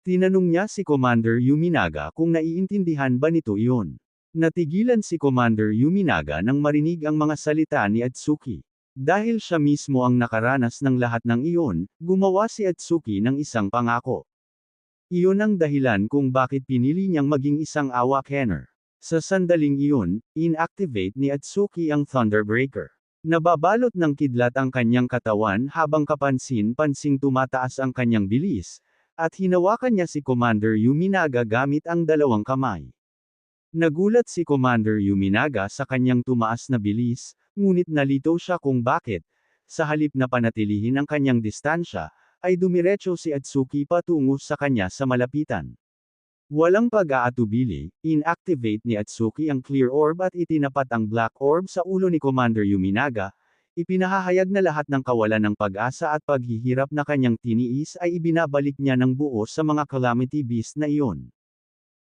Tinanong niya si Commander Yuminaga kung naiintindihan ba nito iyon. Natigilan si Commander Yuminaga nang marinig ang mga salita ni Atsuki. Dahil siya mismo ang nakaranas ng lahat ng iyon, gumawa si Atsuki ng isang pangako. Iyon ang dahilan kung bakit pinili niyang maging isang awakener. Sa sandaling iyon, inactivate ni Atsuki ang Thunderbreaker. Nababalot ng kidlat ang kanyang katawan habang kapansin-pansing tumataas ang kanyang bilis, at hinawakan niya si Commander Yuminaga gamit ang dalawang kamay. Nagulat si Commander Yuminaga sa kanyang tumaas na bilis, ngunit nalito siya kung bakit, sa halip na panatilihin ang kanyang distansya, ay dumiretso si Atsuki patungo sa kanya sa malapitan. Walang pag-aatubili, inactivate ni Atsuki ang Clear Orb at itinapat ang Black Orb sa ulo ni Commander Yuminaga. Ipinahahayag na lahat ng kawalan ng pag-asa at paghihirap na kanyang tiniis ay ibinabalik niya ng buo sa mga Calamity Beast na iyon.